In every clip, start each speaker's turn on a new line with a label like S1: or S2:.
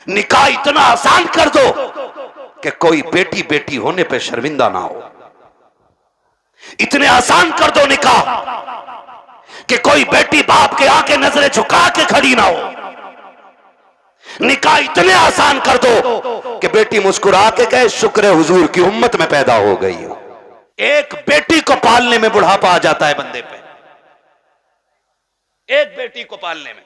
S1: निकाह इतना आसान कर दो कि कोई बेटी बेटी होने पे शर्मिंदा ना हो। इतने आसान कर दो निकाह कि कोई बेटी बाप के आके नजरें झुका के खड़ी ना हो। निकाह इतने आसान कर दो कि बेटी मुस्कुरा के कहे शुक्र है हुजूर की उम्मत में पैदा हो गई हो। एक बेटी को पालने में बुढ़ापा आ जाता है बंदे पे, एक बेटी को पालने में।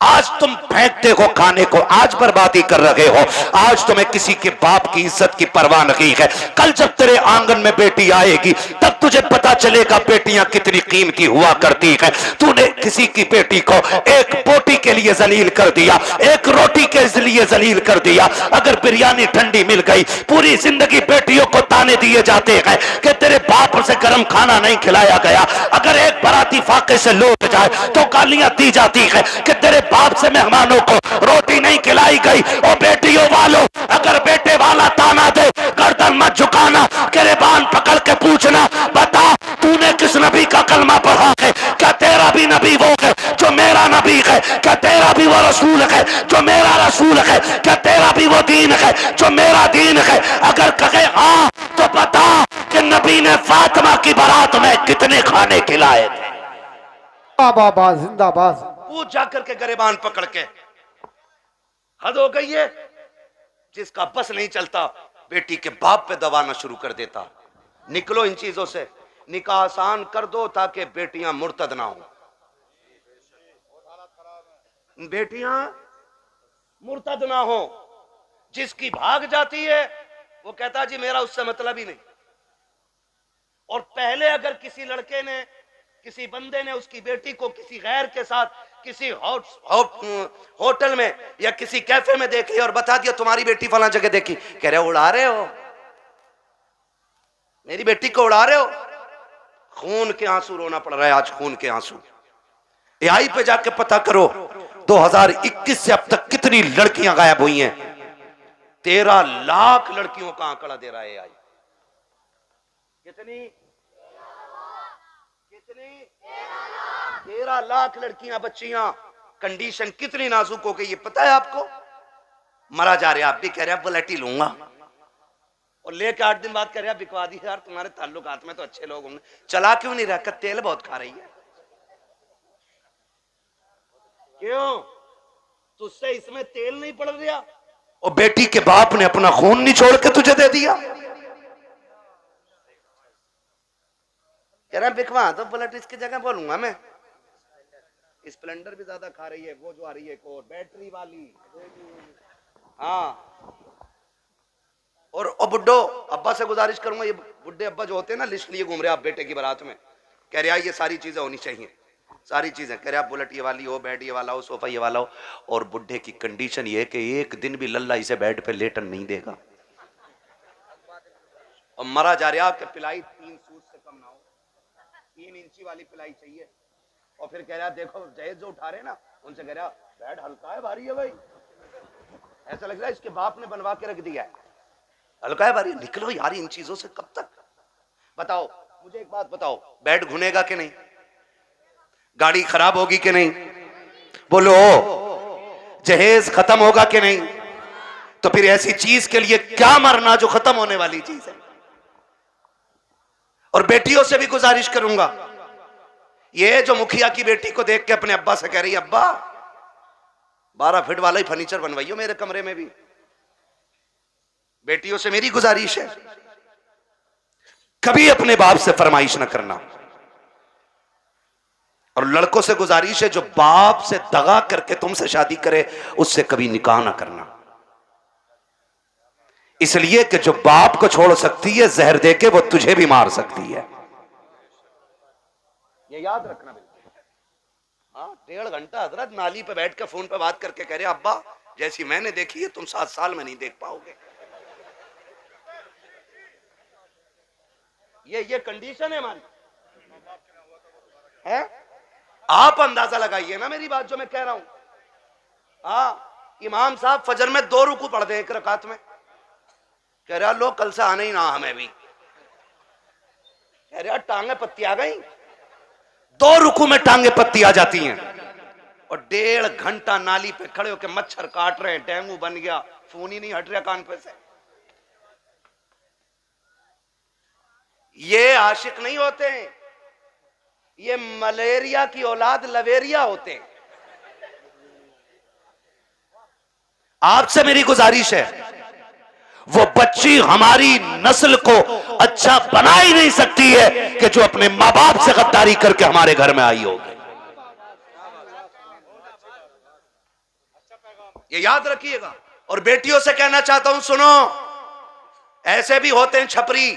S1: आज तुम फेंकते हो खाने को, आज बर्बादी कर रहे हो। आज तुम्हें किसी के बाप की इज्जत की परवाह नहीं है। कल जब तेरे आंगन में बेटी आएगी तब तुझे पता चलेगा बेटियां कितनी कीमती हुआ करती है। तूने किसी की बेटी को एक बोटी के लिए जलील कर दिया, एक रोटी के लिए जलील कर दिया। अगर बिरयानी ठंडी मिल गई, पूरी जिंदगी बेटियों को ताने दिए जाते हैं कि तेरे बाप से गर्म खाना नहीं खिलाया गया। अगर एक बराती फाके से लौट जाए तो गालियां दी जाती है कि तेरे बाप से मेहमानों को रोटी नहीं खिलाई गई। और बेटियों वालों, अगर बेटे वाला ताना दे गर्दन मत झुकाना, गिरबान पकड़ के पूछना, बता तूने किस नबी का कलमा पढ़ा है? क्या तेरा भी नबी वो है जो मेरा नबी है? क्या तेरा भी वो रसूल है जो मेरा रसूल है? क्या तेरा भी वो दीन है जो मेरा दीन है? अगर कहे हाँ तो बता कि नबी ने फातिमा की बारात में कितने खाने खिलाए थे।
S2: जिंदाबाद जिंदाबाद।
S1: पूछ जाकर के गिरबान पकड़ के। हद हो गई है। जिसका बस नहीं चलता बेटी के बाप पे दबाना शुरू कर देता। निकलो इन चीजों से। निकाह आसान कर दो ताकि बेटियां मुर्तद ना हो। बेटियां मुर्तद ना हो। जिसकी भाग जाती है वो कहता जी मेरा उससे मतलब ही नहीं। और पहले अगर किसी लड़के ने, किसी बंदे ने उसकी बेटी को किसी गैर के साथ किसी होटल में या किसी कैफे में देख लिया और बता दिया तुम्हारी बेटी फला जगह देखी, कह रहे हो उड़ा रहे हो, मेरी बेटी को उड़ा रहे हो। खून के आंसू रोना पड़ रहा है आज, खून के आंसू। एआई पे जाके पता करो 2021 से अब तक कितनी लड़कियां गायब हुई हैं। 13 लाख लड़कियों का आंकड़ा दे रहा है एआई। कितनी 13 लाख लड़कियां, बच्चियां। कंडीशन कितनी नाजुक हो गई ये पता है आपको? मरा जा रहे, आप भी कह रहे हैं बुलेट ही लूंगा, और लेके 8 दिन बाद कह रहे हैं बिकवा दी यार, तुम्हारे ताल्लुकात में तो अच्छे लोग होंगे। चला क्यों नहीं रहा? तेल बहुत खा रही है। क्यों? तुझसे इसमें तेल नहीं पड़ रहा? और बेटी के बाप ने अपना खून नहीं छोड़ के तुझे दे दिया। कह रहा बिकवा तो बुलेट, इसकी जगह बोलूंगा मैं। स्प्लेंडर भी ज्यादा खा रही है, वो जो आ रही है एक और बैटरी वाली। हाँ। और बुड्ढो अब्बा से गुजारिश करूंगा, ये बुड्ढे अब्बा जो होते हैं ना लिस्ट लिए घूम रहे आप बेटे की बारात में, कह रहे ये सारी चीजें होनी चाहिए, सारी चीजें। कह रहे आप बुलेट ये वाली हो, बेड ये वाला हो, सोफा ये वाला हो। और बुड्ढे की कंडीशन ये है कि एक दिन भी लल्ला इसे बेड पे लेटन नहीं देगा। और मरा जा रहा कि पिलाई 3 सूट से कम ना हो, 3 इंची वाली पिलाई चाहिए। और फिर कह रहा देखो जहेज जो उठा रहे ना उनसे कह रहा बेड हल्का है भारी है भाई, ऐसा लग रहा है इसके बाप ने बनवा के रख दिया है, हल्का है भारी। निकलो यार इन चीजों से कब तक। बताओ मुझे एक बात बताओ, बेड घुनेगा कि नहीं? गाड़ी खराब होगी कि नहीं? बोलो। जहेज खत्म होगा कि नहीं? तो फिर ऐसी चीज के लिए क्या मरना जो खत्म होने वाली चीज है। और बेटियों से भी गुजारिश करूंगा, ये जो मुखिया की बेटी को देख के अपने अब्बा से कह रही है अब्बा 12 फीट वाला ही फर्नीचर बनवाइयो मेरे कमरे में भी। बेटियों से मेरी गुजारिश है कभी अपने बाप से फरमाइश ना करना। और लड़कों से गुजारिश है जो बाप से दगा करके तुमसे शादी करे उससे कभी निकाह ना करना। इसलिए कि जो बाप को छोड़ सकती है जहर देके वो तुझे भी मार सकती है, ये याद रखना। बिल्कुल। हाँ 1.5 घंटा हजरत नाली पे बैठ के फोन पे बात करके कह रहे अब्बा जैसी मैंने देखी है तुम 7 साल में नहीं देख पाओगे। ये कंडीशन है हमारी है। आप अंदाजा लगाइए ना मेरी बात जो मैं कह रहा हूं। हाँ इमाम साहब फजर में 2 रुकू पढ़ दे 1 रकात में, कह रहा लो कल से आना ही ना हमें भी। कह रहा टांगे पत्ती आ गई, 2 रुकू में टांगे पत्ती आ जाती हैं। और 1.5 घंटा नाली पे खड़े होकर मच्छर काट रहे हैं, डेंगू बन गया, फोन ही नहीं हट रहा कान पे से। ये आशिक नहीं होते हैं, ये मलेरिया की औलाद लवेरिया होते हैं। आपसे मेरी गुजारिश है, वो बच्ची हमारी नस्ल को अच्छा बना ही नहीं सकती है कि जो अपने मां बाप से गद्दारी करके हमारे घर में आई होगी। ये याद रखिएगा। और बेटियों से कहना चाहता हूं, सुनो, ऐसे भी होते हैं छपरी,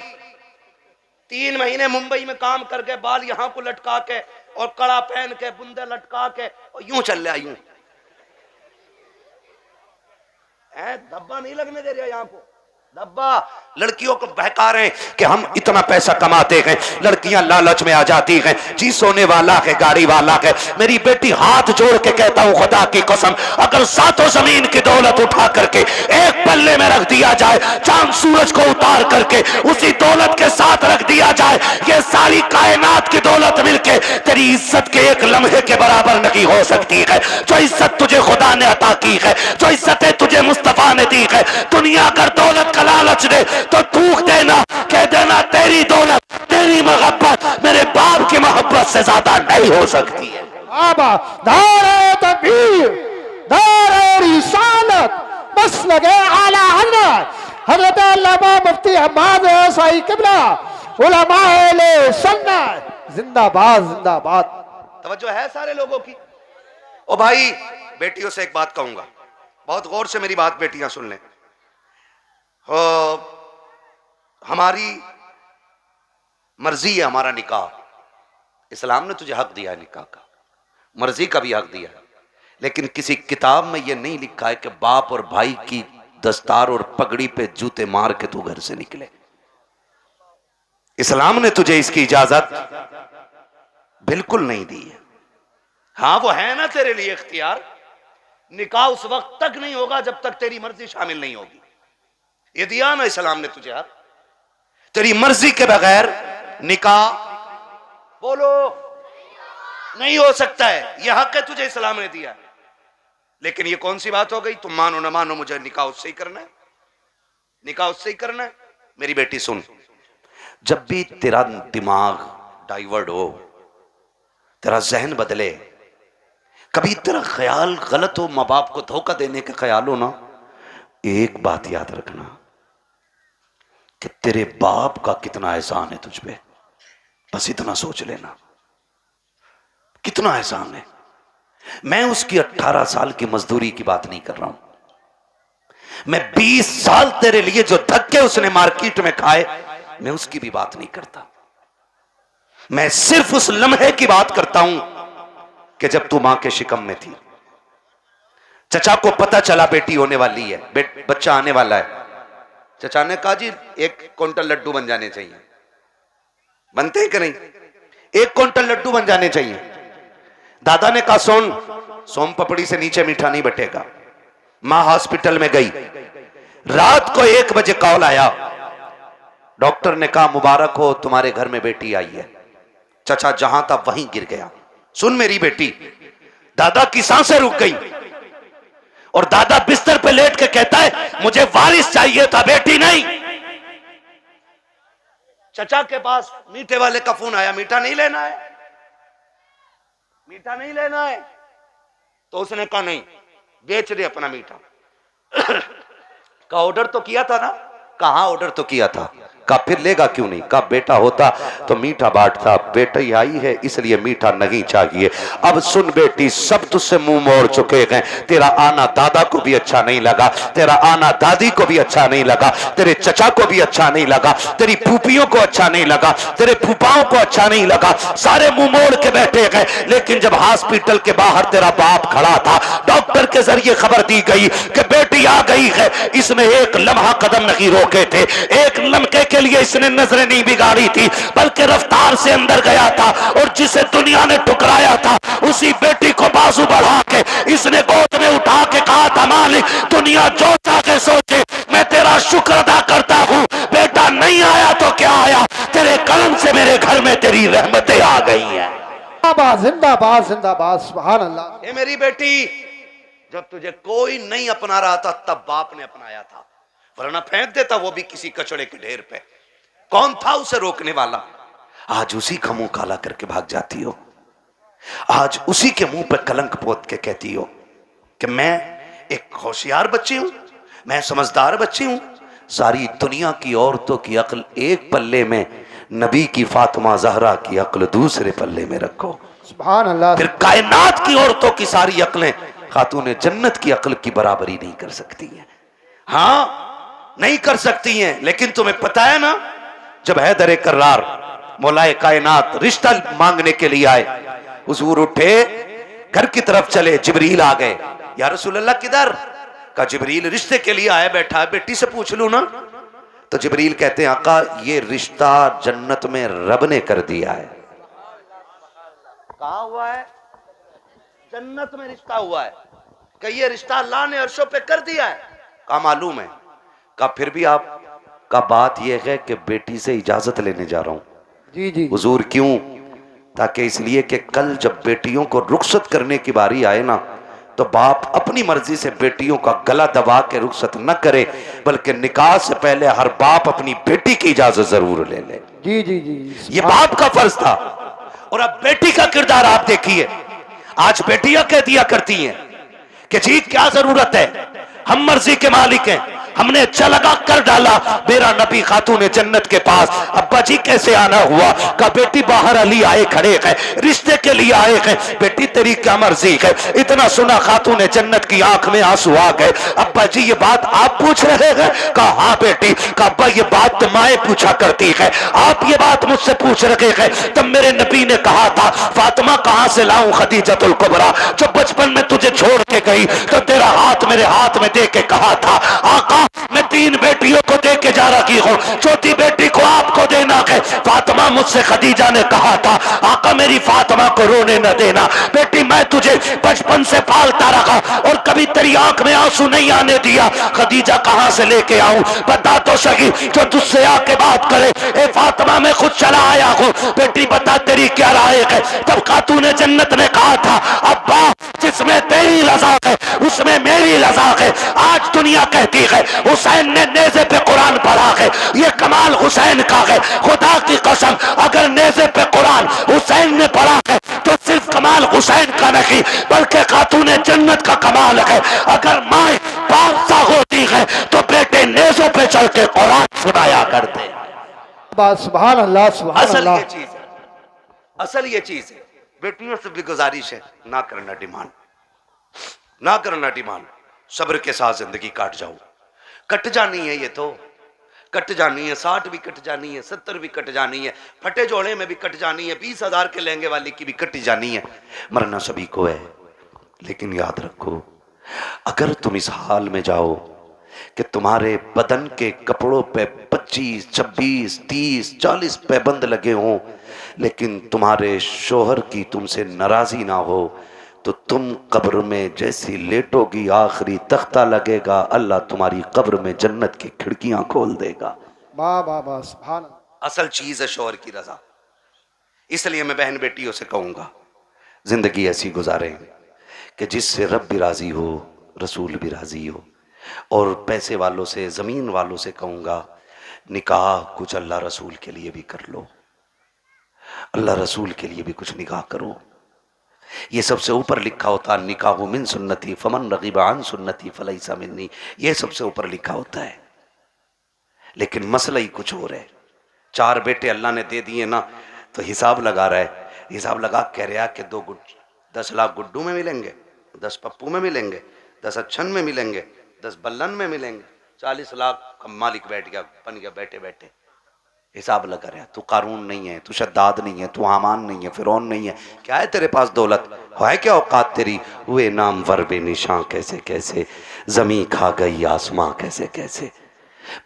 S1: 3 महीने मुंबई में काम करके बाल यहां को लटका के और कड़ा पहन के बुंदे लटका के और यूं चल रहा, यूं धब्बा नहीं लगने दे रहा यहां को, धब्बा। लड़कियों को बहका रहे हैं कि हम इतना पैसा कमाते हैं, लड़कियां लालच में आ जाती हैं, जी सोने वाला है, गाड़ी वाला है। मेरी बेटी हाथ जोड़ के कहता हूं, खुदा की कसम, अगर सातों जमीन की दौलत उठा करके एक पल्ले में रख दिया जाए, चांद सूरज को उतार करके उसी दौलत के साथ रख दिया जाए, ये सारी कायनात की दौलत मिलके तेरी इज्जत के एक लम्हे के बराबर नहीं हो सकती है। जो इज्जत तुझे खुदा ने अता की है, जो इज्जतें तुझे मुस्तफा ने दी है, दुनिया अगर दौलत का लालच दे तो थूक देना, कह देना तेरी दौलत, तेरी मोहब्बत मेरे बाप की मोहब्बत से ज्यादा नहीं हो सकती है।
S2: बाबा नारे तकबीर, नारे रिसालत, बस लगे आला हजरत हजरत अल्लामा मुफ्ती हम्माद साई किबला उलमाए ले सुन्नत जिंदाबाद जिंदाबाद।
S1: तवज्जो है सारे लोगों की। ओ भाई, बेटियों से एक बात कहूंगा, बहुत गौर से मेरी बात बेटियां सुन लें। हमारी मर्जी है हमारा निकाह, इस्लाम ने तुझे हक दिया है निकाह का, मर्जी का भी हक दिया है, लेकिन किसी किताब में यह नहीं लिखा है कि बाप और भाई की दस्तार और पगड़ी पे जूते मार के तू घर से निकले। इस्लाम ने तुझे इसकी इजाजत बिल्कुल नहीं दी है। हाँ, वो है ना तेरे लिए इख्तियार, निकाह उस वक्त तक नहीं होगा जब तक तेरी मर्जी शामिल नहीं होगी। ये दिया ना इस्लाम ने तुझे हक, तेरी मर्जी के बगैर निकाह बोलो नहीं हो सकता है, यह हक है तुझे इस्लाम ने दिया। लेकिन ये कौन सी बात हो गई, तुम मानो ना मानो मुझे निकाह उससे ही करना है, निकाह उससे ही करना है। मेरी बेटी सुन, जब भी तेरा दिमाग डाइवर्ट हो, तेरा जहन बदले, कभी तेरा ख्याल गलत हो, माँ बाप को धोखा देने का ख्याल हो ना, एक बात याद रखना कि तेरे बाप का कितना एहसान है तुझ पे, बस इतना सोच लेना, कितना एहसान है। मैं उसकी 18 साल की मजदूरी की बात नहीं कर रहा हूं, मैं 20 साल तेरे लिए जो धक्के उसने मार्केट में खाए, मैं उसकी भी बात नहीं करता। मैं सिर्फ उस लम्हे की बात करता हूं कि जब तू मां के शिकम में थी, चचा को पता चला बेटी होने वाली है, बच्चा आने वाला है। चचा ने कहा जी 1 क्विंटल लड्डू बन जाने चाहिए। बनते हैं कि नहीं? 1 क्विंटल लड्डू बन जाने चाहिए। दादा ने कहा सोन सोम पपड़ी से नीचे मीठा नहीं बटेगा। मां हॉस्पिटल में गई, रात को 1 बजे कॉल आया, डॉक्टर ने कहा मुबारक हो तुम्हारे घर में बेटी आई है। चचा जहां था वहीं गिर गया। सुन मेरी बेटी, दादा की सांसें रुक गई और दादा बिस्तर पे लेट के कहता है मुझे वारिस चाहिए था, बेटी नहीं। चचा के पास मीठे वाले का फोन आया, मीठा नहीं लेना है, मीठा नहीं लेना है। तो उसने कहा नहीं, बेच दे अपना मीठा। का ऑर्डर तो किया था ना? कहा ऑर्डर तो किया था। का फिर लेगा क्यों नहीं? का बेटा होता तो मीठा बांटता, बेटा ही आई है इसलिए मीठा नहीं चाहिए। अब सुन बेटी, सब तुझसे मुंह मोड़ चुके हैं। तेरा आना दादा को भी अच्छा नहीं लगा, तेरा आना दादी को भी अच्छा नहीं लगा, तेरे चचा को भी अच्छा नहीं लगा, तेरी फूफियों को अच्छा नहीं लगा, तेरे फूफाओं को अच्छा नहीं लगा, सारे मुंह मोड़ के बैठे गए। लेकिन जब हॉस्पिटल के बाहर तेरा बाप खड़ा था, डॉक्टर के जरिए खबर दी गई कि बेटी आ गई है, इसने एक लम्हा कदम नहीं रोके थे, एक लम्हे के लिए इसने नजरें नहीं बिगाड़ी थी, बल्कि रफ्तार से अंदर गया था और जिसे दुनिया ने ठुकराया था उसी बेटी को बाजू बढ़ा के इसने गोद में उठा के कहा था मालिक दुनिया जो चाहे सोचे, मैं तेरा शुक्र अदा करता हूं। बेटा नहीं आया तो क्या आया, तेरे कलम से मेरे घर में तेरी रहमतें आ गई हैं।
S2: जिंदाबाद जिंदाबाद जिंदाबाद, सुभान अल्लाह।
S1: ये मेरी बेटी, जब तुझे कोई नहीं अपना रहा था तब बाप ने अपनाया था, वरना फेंक देता वो भी किसी कचड़े के ढेर पे। कौन था उसे रोकने वाला? आज उसी का मुंह काला करके भाग जाती हो, आज उसी के मुंह पे कलंक पोत के कहती हो कि मैं एक होशियार बच्ची हूं, मैं समझदार बच्ची हूं। सारी दुनिया की औरतों की अक्ल एक पल्ले में, नबी की फातिमा जहरा की अक्ल दूसरे पल्ले में रखो,
S2: सुभान अल्लाह।
S1: फिर कायनात की औरतों की सारी अक्लें खातून जन्नत की अक्ल की बराबरी नहीं कर सकती हैं। हाँ नहीं कर सकती हैं, लेकिन तुम्हें पता है ना, जब हैदर कर्रार मौलाए कायनात रिश्ता मांगने के लिए आए, हुजूर उठे घर की तरफ चले, जिब्रील आ गए। या रसूल अल्लाह किधर? का जिब्रील रिश्ते के लिए आया बैठा है, बेटी से पूछ लूं ना। तो जिब्रील कहते हैं आका ये रिश्ता जन्नत में रब ने कर दिया है। कहा हुआ है? जन्नत में रिश्ता हुआ है। कि ये रिश्ता अल्लाह ने अर्शों पे कर दिया है। कहा मालूम है। कहा फिर भी आप का बात यह है कि बेटी से इजाजत लेने जा रहा हूं।
S2: जी जी
S1: हुजूर क्यों? ताकि इसलिए कि कल जब बेटियों को रुखसत करने की बारी आए ना, तो बाप अपनी मर्जी से बेटियों का गला दबा के रुखसत न करे, बल्कि निकाह से पहले हर बाप अपनी बेटी की इजाजत जरूर ले ले।
S2: जी जी जी,
S1: ये बाप का फर्ज था। और अब बेटी का किरदार आप देखिए। आज बेटियां कह दिया करती हैं कि जी क्या जरूरत है, हम मर्जी के मालिक हैं, हमने चलगा कर डाला मेरा नबी खातून जन्नत के पास। अब्बा जी कैसे आना हुआ? का बेटी बाहर अली आए खड़े हैं, रिश्ते के लिए आए हैं। बेटी तेरी क्या मर्जी है? इतना सुना खातून जन्नत की आंख में आंसू आ गए। अब्बा जी ये बात आप पूछ रहे हैं? कहा हाँ बेटी। का अब्बा ये बात तो माए पूछा करती है, आप ये बात मुझसे पूछ रहे हैं? तब मेरे नबी ने कहा था फातिमा कहां से लाऊं खदीजतुल कुबरा, जो बचपन में तुझे छोड़ के गई तो तेरा हाथ मेरे हाथ में दे के कहा था आका मैं 3 बेटियों को दे के जा रही हूं, चौथी बेटी को आपको देना है। फातिमा मुझसे खदीजा ने कहा था आका मेरी फातिमा को रोने न देना। बेटी मैं तुझे बचपन से पालता रहा और कभी तेरी आंख में आंसू नहीं आने दिया। खदीजा कहां से लेके आऊं? बता तो सही, जो तुझसे आके बात करे। ए फातिमा मैं खुद चला आया हूं, बेटी बता तेरी क्या राय है? तब खातून जन्नत ने कहा था अब्बा जिसमें तेरी रजा है उसमें मेरी रजा है। आज दुनिया कहती है हुसैन ने नेज़े पे कुरान पढ़ा है, ये कमाल हुसैन का है। खुदा की कसम अगर नेज़े पे कुरान हुसैन ने पढ़ा है तो सिर्फ कमाल हुसैन का नहीं बल्कि खातून जन्नत का कमाल है। अगर माए बादशाह होती है तो बेटे नेज़ों पे चल के कुरान सुनाया करते।
S2: सुभान अल्लाह सुभान
S1: असल
S2: अल्लाह।
S1: ये चीज है, असल ये चीज है। बेटियों से भी गुजारिश है ना करना डिमांड, ना करना डिमांड। सब्र के साथ जिंदगी काट जाओ। कट जानी है, ये तो कट जानी है। 60 भी कट जानी है, 70 भी कट जानी है, फटे जोड़े में भी कट जानी है, 20,000 के लहंगे वाली की भी कटी जानी है। मरना सभी को है, लेकिन याद रखो अगर तुम इस हाल में जाओ कि तुम्हारे बदन के कपड़ों पे 25, 26, 30, 40 पैबंद लगे हों, लेकिन तुम्हारे शोहर की तुमसे नाराजी ना हो, तो तुम कब्र में जैसी लेटोगी आखिरी तख्ता लगेगा, अल्लाह तुम्हारी कब्र में जन्नत की खिड़कियां खोल देगा।
S2: वाह वाह वाह सुभान।
S1: असल चीज है शोहर की रजा। इसलिए मैं बहन बेटियों से कहूंगा जिंदगी ऐसी गुजारें कि जिससे रब भी राजी हो, रसूल भी राजी हो। और पैसे वालों से, जमीन वालों से कहूंगा निकाह कुछ अल्लाह रसूल के लिए भी कर लो, अल्लाह रसूल के लिए भी कुछ निकाह करो। ये सबसे ऊपर लिखा होता है निकाह मिन सुन्नती फमन रगीबा अन सुन्नती फलैसा मिन्नी, ये सबसे ऊपर लिखा होता है। लेकिन मसला ही कुछ और है। 4 बेटे अल्लाह ने दे दिए ना, तो हिसाब लगा रहा है, हिसाब लगा कह रहा कि 10 लाख गुड्डू में मिलेंगे, 10 पप्पू में मिलेंगे, 10 अच्छन में मिलेंगे, 10 बल्लन में मिलेंगे, 40 लाख का मालिक बैठ गया, बन गया बैठे बैठे। हिसाब लगा रहा है। तू कारून नहीं है, तू शद्दाद नहीं है, तू हामान नहीं है, फिरौन नहीं है। क्या है तेरे पास दौलत? है क्या औकात तेरी? हुए नाम वर बेनिशां कैसे कैसे, जमी खा गई आसमां कैसे कैसे।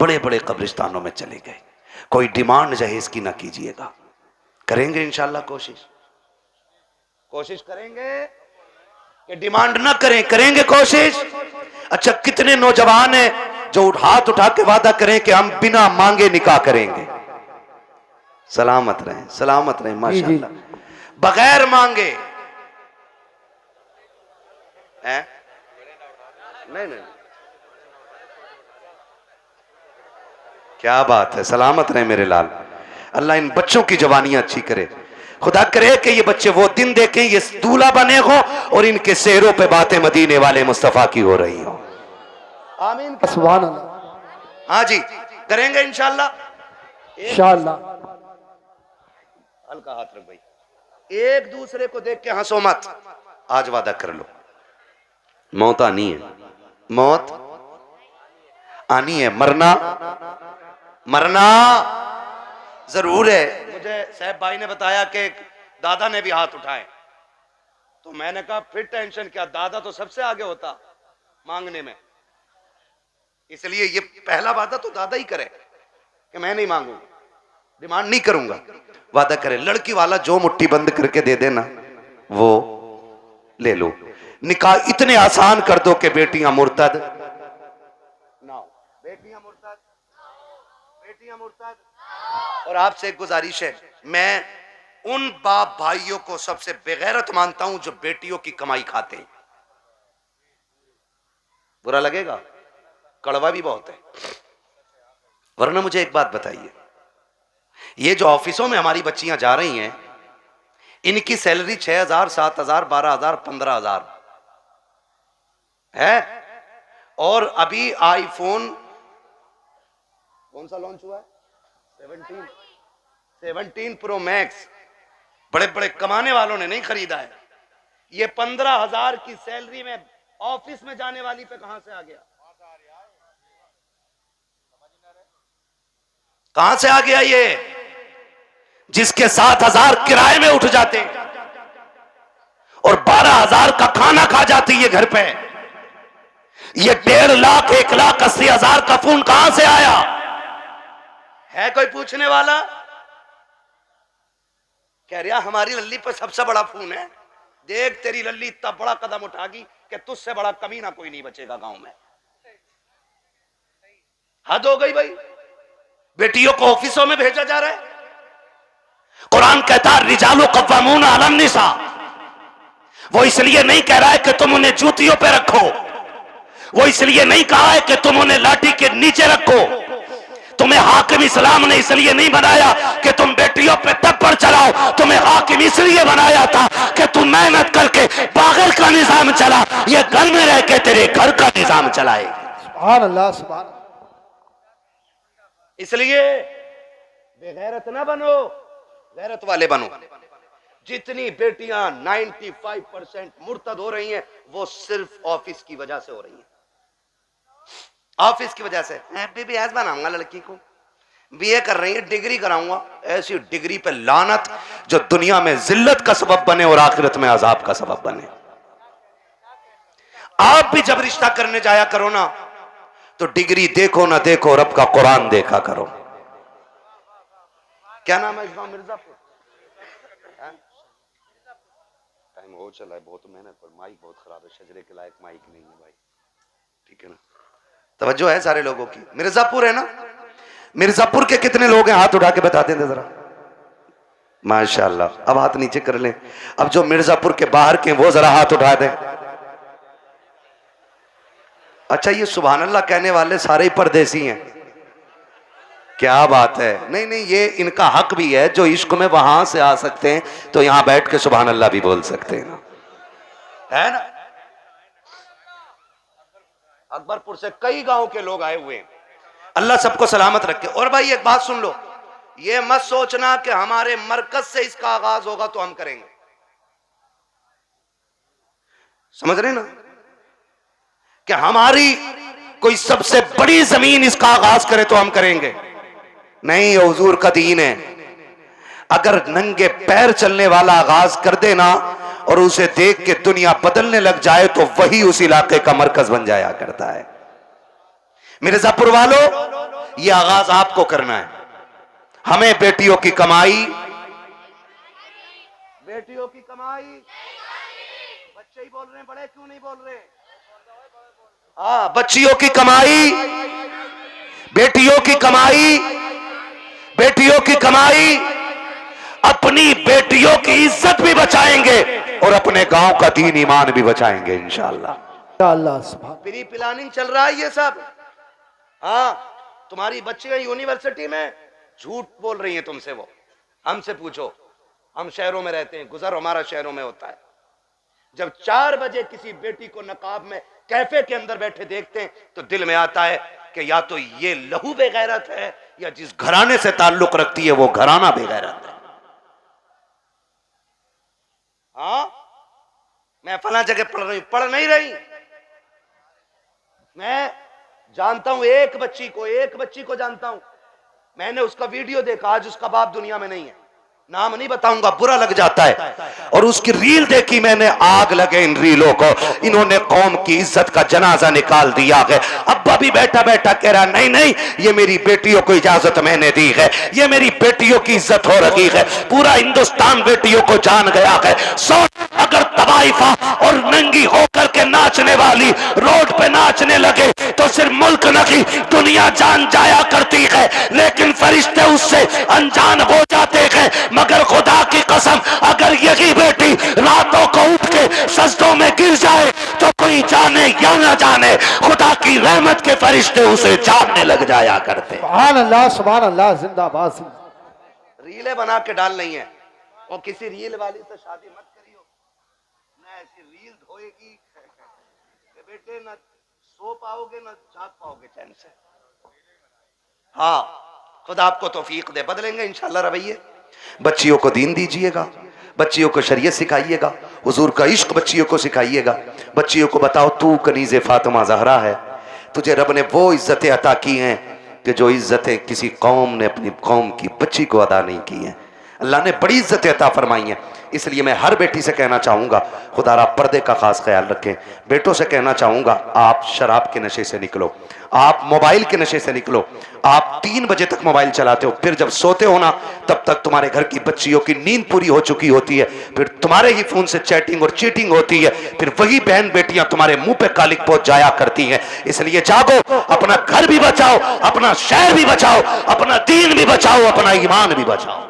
S1: बड़े बड़े कब्रिस्तानों में चले गए। कोई डिमांड जहेज की ना कीजिएगा। करेंगे इंशाल्लाह कोशिश, कोशिश करेंगे कि डिमांड ना करें, करेंगे कोशिश। अच्छा कितने नौजवान हैं जो हाथ उठा के वादा करें कि हम बिना मांगे निकाह करेंगे। सलामत रहें, सलामत रहें माशाल्लाह। बगैर मांगे हैं? नहीं नहीं, क्या बात है, सलामत रहे मेरे लाल। अल्लाह इन बच्चों की जवानियां अच्छी करे। खुदा करे कि ये बच्चे वो दिन देखें ये दूल्हा बने हो और इनके सेहरों पे बातें मदीने वाले मुस्तफा की हो रही हो। आमीन।
S2: सुभान अल्लाह।
S1: हाँ जी, करेंगे इंशाल्लाह।
S2: इंशाअल्लाह।
S1: हल्का हाथ रख भाई, एक दूसरे को देख के हंसो मत। आज वादा कर लो, मौत आनी है, मौत आनी है, मरना मरना जरूर है। मुझे साहब भाई ने बताया कि दादा ने भी हाथ उठाए, तो मैंने कहा फिर टेंशन क्या, दादा तो सबसे आगे होता मांगने में, इसलिए ये पहला वादा तो दादा ही करे कि मैं नहीं मांगूंगा, डिमांड नहीं करूंगा। वादा करे, लड़की वाला जो मुट्ठी बंद करके दे देना वो ले लो। निकाह इतने आसान कर दो कि बेटियां मुर्तद ना हो, बेटियां मुर्तद, बेटियां मुर्तद। और आपसे एक गुजारिश है, मैं उन बाप भाइयों को सबसे बेगैरत मानता हूं जो बेटियों की कमाई खाते हैं। बुरा लगेगा, कड़वा भी बहुत है। वरना मुझे एक बात बताइए, ये जो ऑफिसों में हमारी बच्चियां जा रही हैं, इनकी सैलरी 6,000, 7,000, 12,000, 15,000 है, और अभी आईफोन कौन सा लॉन्च हुआ है, 17 प्रो मैक्स, बड़े बड़े कमाने वालों ने नहीं खरीदा है। ये 15,000 की सैलरी में ऑफिस में जाने वाली पे कहां से आ गया, कहां से आ गया ये, जिसके 7,000 किराए में उठ जाते और 12,000 का खाना खा जाती है घर पे। ये 1.5 लाख 1,80,000 का फोन कहां से आया है? कोई पूछने वाला? कह रहा हमारी लल्ली पर सबसे बड़ा फोन है, देख तेरी लल्ली इतना बड़ा कदम उठागी कि तुझसे बड़ा कमीना कोई नहीं बचेगा गांव में। हद हो गई भाई, बेटियों को ऑफिसों में भेजा जा रहा है। कुरान कहता है रिजालु कव्वामून अलन निसा, वो इसलिए नहीं कह रहा है कि तुम उन्हें जूतियों पे रखो, वो इसलिए नहीं कहा है कि तुम उन्हें लाठी के नीचे रखो, तुम्हें हाकिम इस्लाम ने इसलिए नहीं बनाया कि तुम बेटियों पे तब्बड़ चलाओ, तुम्हें हाकिम इसलिए बनाया था कि तुम मेहनत करके बागर का निजाम चला, ये घर में रह के तेरे घर का निजाम चलाए।
S2: सुभान अल्लाह, सुभान।
S1: इसलिए बेगैरत ना बनो, गैरत वाले बनो। जितनी बेटियां 95% मुर्तद हो रही हैं, वो सिर्फ ऑफिस की वजह से हो रही हैं, ऑफिस की वजह से। बीबीएस बनाऊंगा लड़की को, बीए कर रही है, डिग्री कराऊंगा, ऐसी डिग्री पे लानत जो दुनिया में जिल्लत का सबब बने और आखिरत में अजाब का सबब बने। आप भी जब रिश्ता करने जाया करो ना, तो डिग्री देखो ना देखो, रब का कुरान देखा करो। क्या नाम है इस गांव? मिर्जापुर। टाइम हो चला है, बहुत मेहनत पर माइक बहुत खराब है, शजरे के लायक माइक नहीं है भाई, ठीक है ना? तवज्जो है सारे लोगों की। मिर्जापुर है ना? मिर्जापुर के कितने लोग हैं, हाथ उठा के बता दें जरा। माशाल्लाह, अब हाथ नीचे कर लें। अब जो मिर्जापुर के बाहर के वो जरा हाथ उठा दें। अच्छा, ये सुभान अल्लाह कहने वाले सारे ही परदेसी हैं, क्या बात है। नहीं नहीं, ये इनका हक भी है, जो इश्क में वहां से आ सकते हैं तो यहां बैठ के सुभान अल्लाह भी बोल सकते हैं ना, है ना? अकबरपुर से कई गांव के लोग आए हुए हैं, अल्लाह सबको सलामत रखे। और भाई एक बात सुन लो, ये मत सोचना कि हमारे मरकज से इसका आगाज होगा तो हम करेंगे, समझ रहे ना, कि हमारी कोई सबसे बड़ी जमीन इसका आगाज करे तो हम करेंगे। नहीं, ये हुजूर का दीन है। अगर नंगे पैर चलने वाला आगाज कर देना और उसे देख के दुनिया बदलने लग जाए तो वही उस इलाके का मरकज बन जाया करता है। मिर्जापुर वालों, ये आगाज आपको करना है। हमें बेटियों की कमाई, बेटियों की कमाई, बच्चे ही बोल रहे हैं, बड़े क्यों नहीं बोल रहे? हाँ, बच्चियों की कमाई, बेटियों की कमाई, बेटियों की कमाई। अपनी बेटियों की इज्जत भी बचाएंगे और अपने गांव का दीन ईमान भी बचाएंगे इंशाअल्लाह।
S2: इंशाअल्लाह सुभान।
S3: प्री प्लानिंग चल रहा है ये सब। हाँ, तुम्हारी बच्चियां यूनिवर्सिटी में झूठ बोल रही हैं तुमसे, वो हमसे पूछो, हम शहरों में रहते हैं, गुजर हमारा शहरों में होता है। जब 4 बजे किसी बेटी को नकाब में कैफे के अंदर बैठे देखते हैं तो दिल में आता है कि या तो ये लहू बेगैरत है या जिस घराने से ताल्लुक रखती है वो घराना बेगैरत है। हाँ, मैं फला जगह पढ़ रही हूं, पढ़ नहीं रही। मैं जानता हूं एक बच्ची को जानता हूं, मैंने उसका वीडियो देखा, आज उसका बाप दुनिया में नहीं है, नाम नहीं बताऊंगा, बुरा लग जाता है। और उसकी रील देखी मैंने, आग लगे इन रीलों को, इन्होंने कौम की इज्जत का जनाजा निकाल दिया है। अब्बा भी बैठा बैठा कह रहा नहीं नहीं, ये मेरी बेटियों को इजाजत मैंने दी है, ये मेरी बेटियों की इज्जत हो रही है, पूरा हिंदुस्तान बेटियों को जान गया है। अगर तवाइफा और नंगी होकर के नाचने वाली रोड पे नाचने लगे तो सिर्फ मुल्क नहीं दुनिया जान जाया करती है, लेकिन फरिश्ते उससे अनजान हो जाते हैं। मगर खुदा की कसम, अगर यही बेटी रातों को उठ के सजदों में गिर जाए तो कोई जाने या ना जाने, खुदा की रहमत के फरिश्ते उसे जानने लग जाया करते।
S2: सुभान अल्लाह, जिंदाबाद जिंदाबाद।
S3: रीलें बना के डाल रही है, और किसी रील वाली से शादी मत करियो, ना ऐसी रील धोएगी कि बेटे न सो पाओगे न जाग पाओगे चैन से। हाँ, खुदा आपको तौफीक दे, बदलेंगे इंशाल्लाह रवैये।
S1: बच्चियों को दीन दीजिएगा, बच्चियों को शरीयत सिखाइएगा, हुजूर का इश्क बच्चियों को सिखाइएगा। बच्चियों को बताओ तू कनीज़े फातिमा ज़हरा है, तुझे रब ने वो इज्जतें अता की हैं कि जो इज्जतें किसी कौम ने अपनी कौम की बच्ची को अदा नहीं की हैं। अल्लाह ने बड़ी इज्जतें अता फरमाई हैं। इसलिए मैं हर बेटी से कहना चाहूँगा, खुदारा पर्दे का खास ख्याल रखें। बेटों से कहना चाहूँगा, आप शराब के नशे से निकलो, आप मोबाइल के नशे से निकलो। आप 3 बजे तक मोबाइल चलाते हो, फिर जब सोते हो ना तब तक तुम्हारे घर की बच्चियों की नींद पूरी हो चुकी होती है, फिर तुम्हारे ही फोन से चैटिंग और चीटिंग होती है, फिर वही बहन बेटियां तुम्हारे मुंह पे कालिक पहुंच जाया करती हैं। इसलिए जागो, अपना घर भी बचाओ, अपना शहर भी बचाओ, अपना दीन भी बचाओ, अपना ईमान भी बचाओ।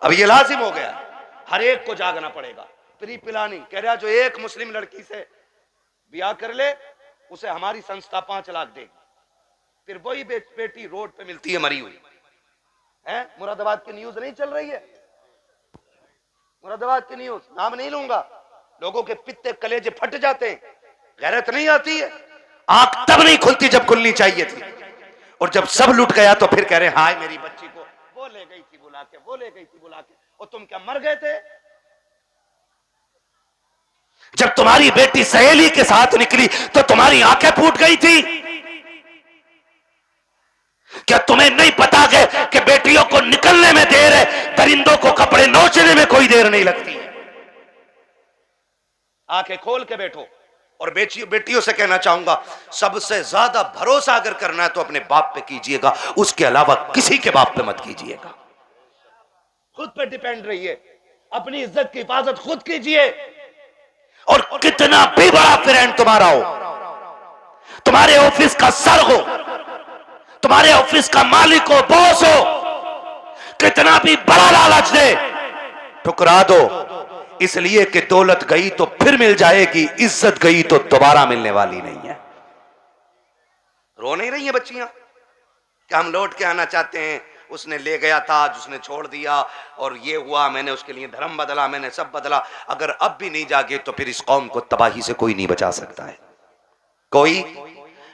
S3: अब ये लाजिम हो गया, हर एक को जागना पड़ेगा। प्री प्लानिंग कह रहा, जो एक मुस्लिम लड़की से ब्याह कर ले उसे हमारी संस्था 5 लाख देगी। फिर वही बेटी रोड पे मिलती है मरी हुई है। मुरादाबाद की न्यूज नहीं चल रही है, मुरादाबाद की न्यूज, नाम नहीं लूंगा, लोगों के पित्ते कलेजे फट जाते हैं, गैरत नहीं आती है।
S1: आंख तब नहीं खुलती जब खुलनी चाहिए थी, और जब सब लुट गया तो फिर कह रहे हाय मेरी
S3: बच्ची को वो ले गई थी बुला के, वो ले गई थी बुला के, और तुम क्या मर गए थे?
S1: जब तुम्हारी बेटी सहेली के साथ निकली तो तुम्हारी आंखें फूट गई थी। क्या तुम्हें नहीं पता है कि बेटियों को निकलने में देर है, दरिंदों को कपड़े नोचने में कोई देर नहीं लगती?
S3: आंखें खोल के बैठो। और बेटियों से कहना चाहूंगा, सबसे ज्यादा भरोसा अगर करना है तो अपने बाप पे कीजिएगा, उसके अलावा किसी के बाप पे मत कीजिएगा। खुद पे डिपेंड रहिए, अपनी इज्जत की हिफाजत खुद कीजिए।
S1: और कितना भी बड़ा फ्रेंड तुम्हारा हो, तुम्हारे ऑफिस का सर हो, तुम्हारे ऑफिस का मालिक हो, बॉस हो, कितना भी बड़ा लालच दे, ठुकरा दो। इसलिए कि दौलत गई तो फिर मिल जाएगी, इज्जत गई तो दोबारा मिलने वाली नहीं है।
S3: रो नहीं रही हैं बच्चियां कि हम लौट के आना चाहते हैं, उसने ले गया था, उसने छोड़ दिया, और ये हुआ, मैंने उसके लिए धर्म बदला, मैंने सब बदला। अगर अब भी नहीं जागे तो फिर इस कौम को तबाही से कोई नहीं बचा सकता है, कोई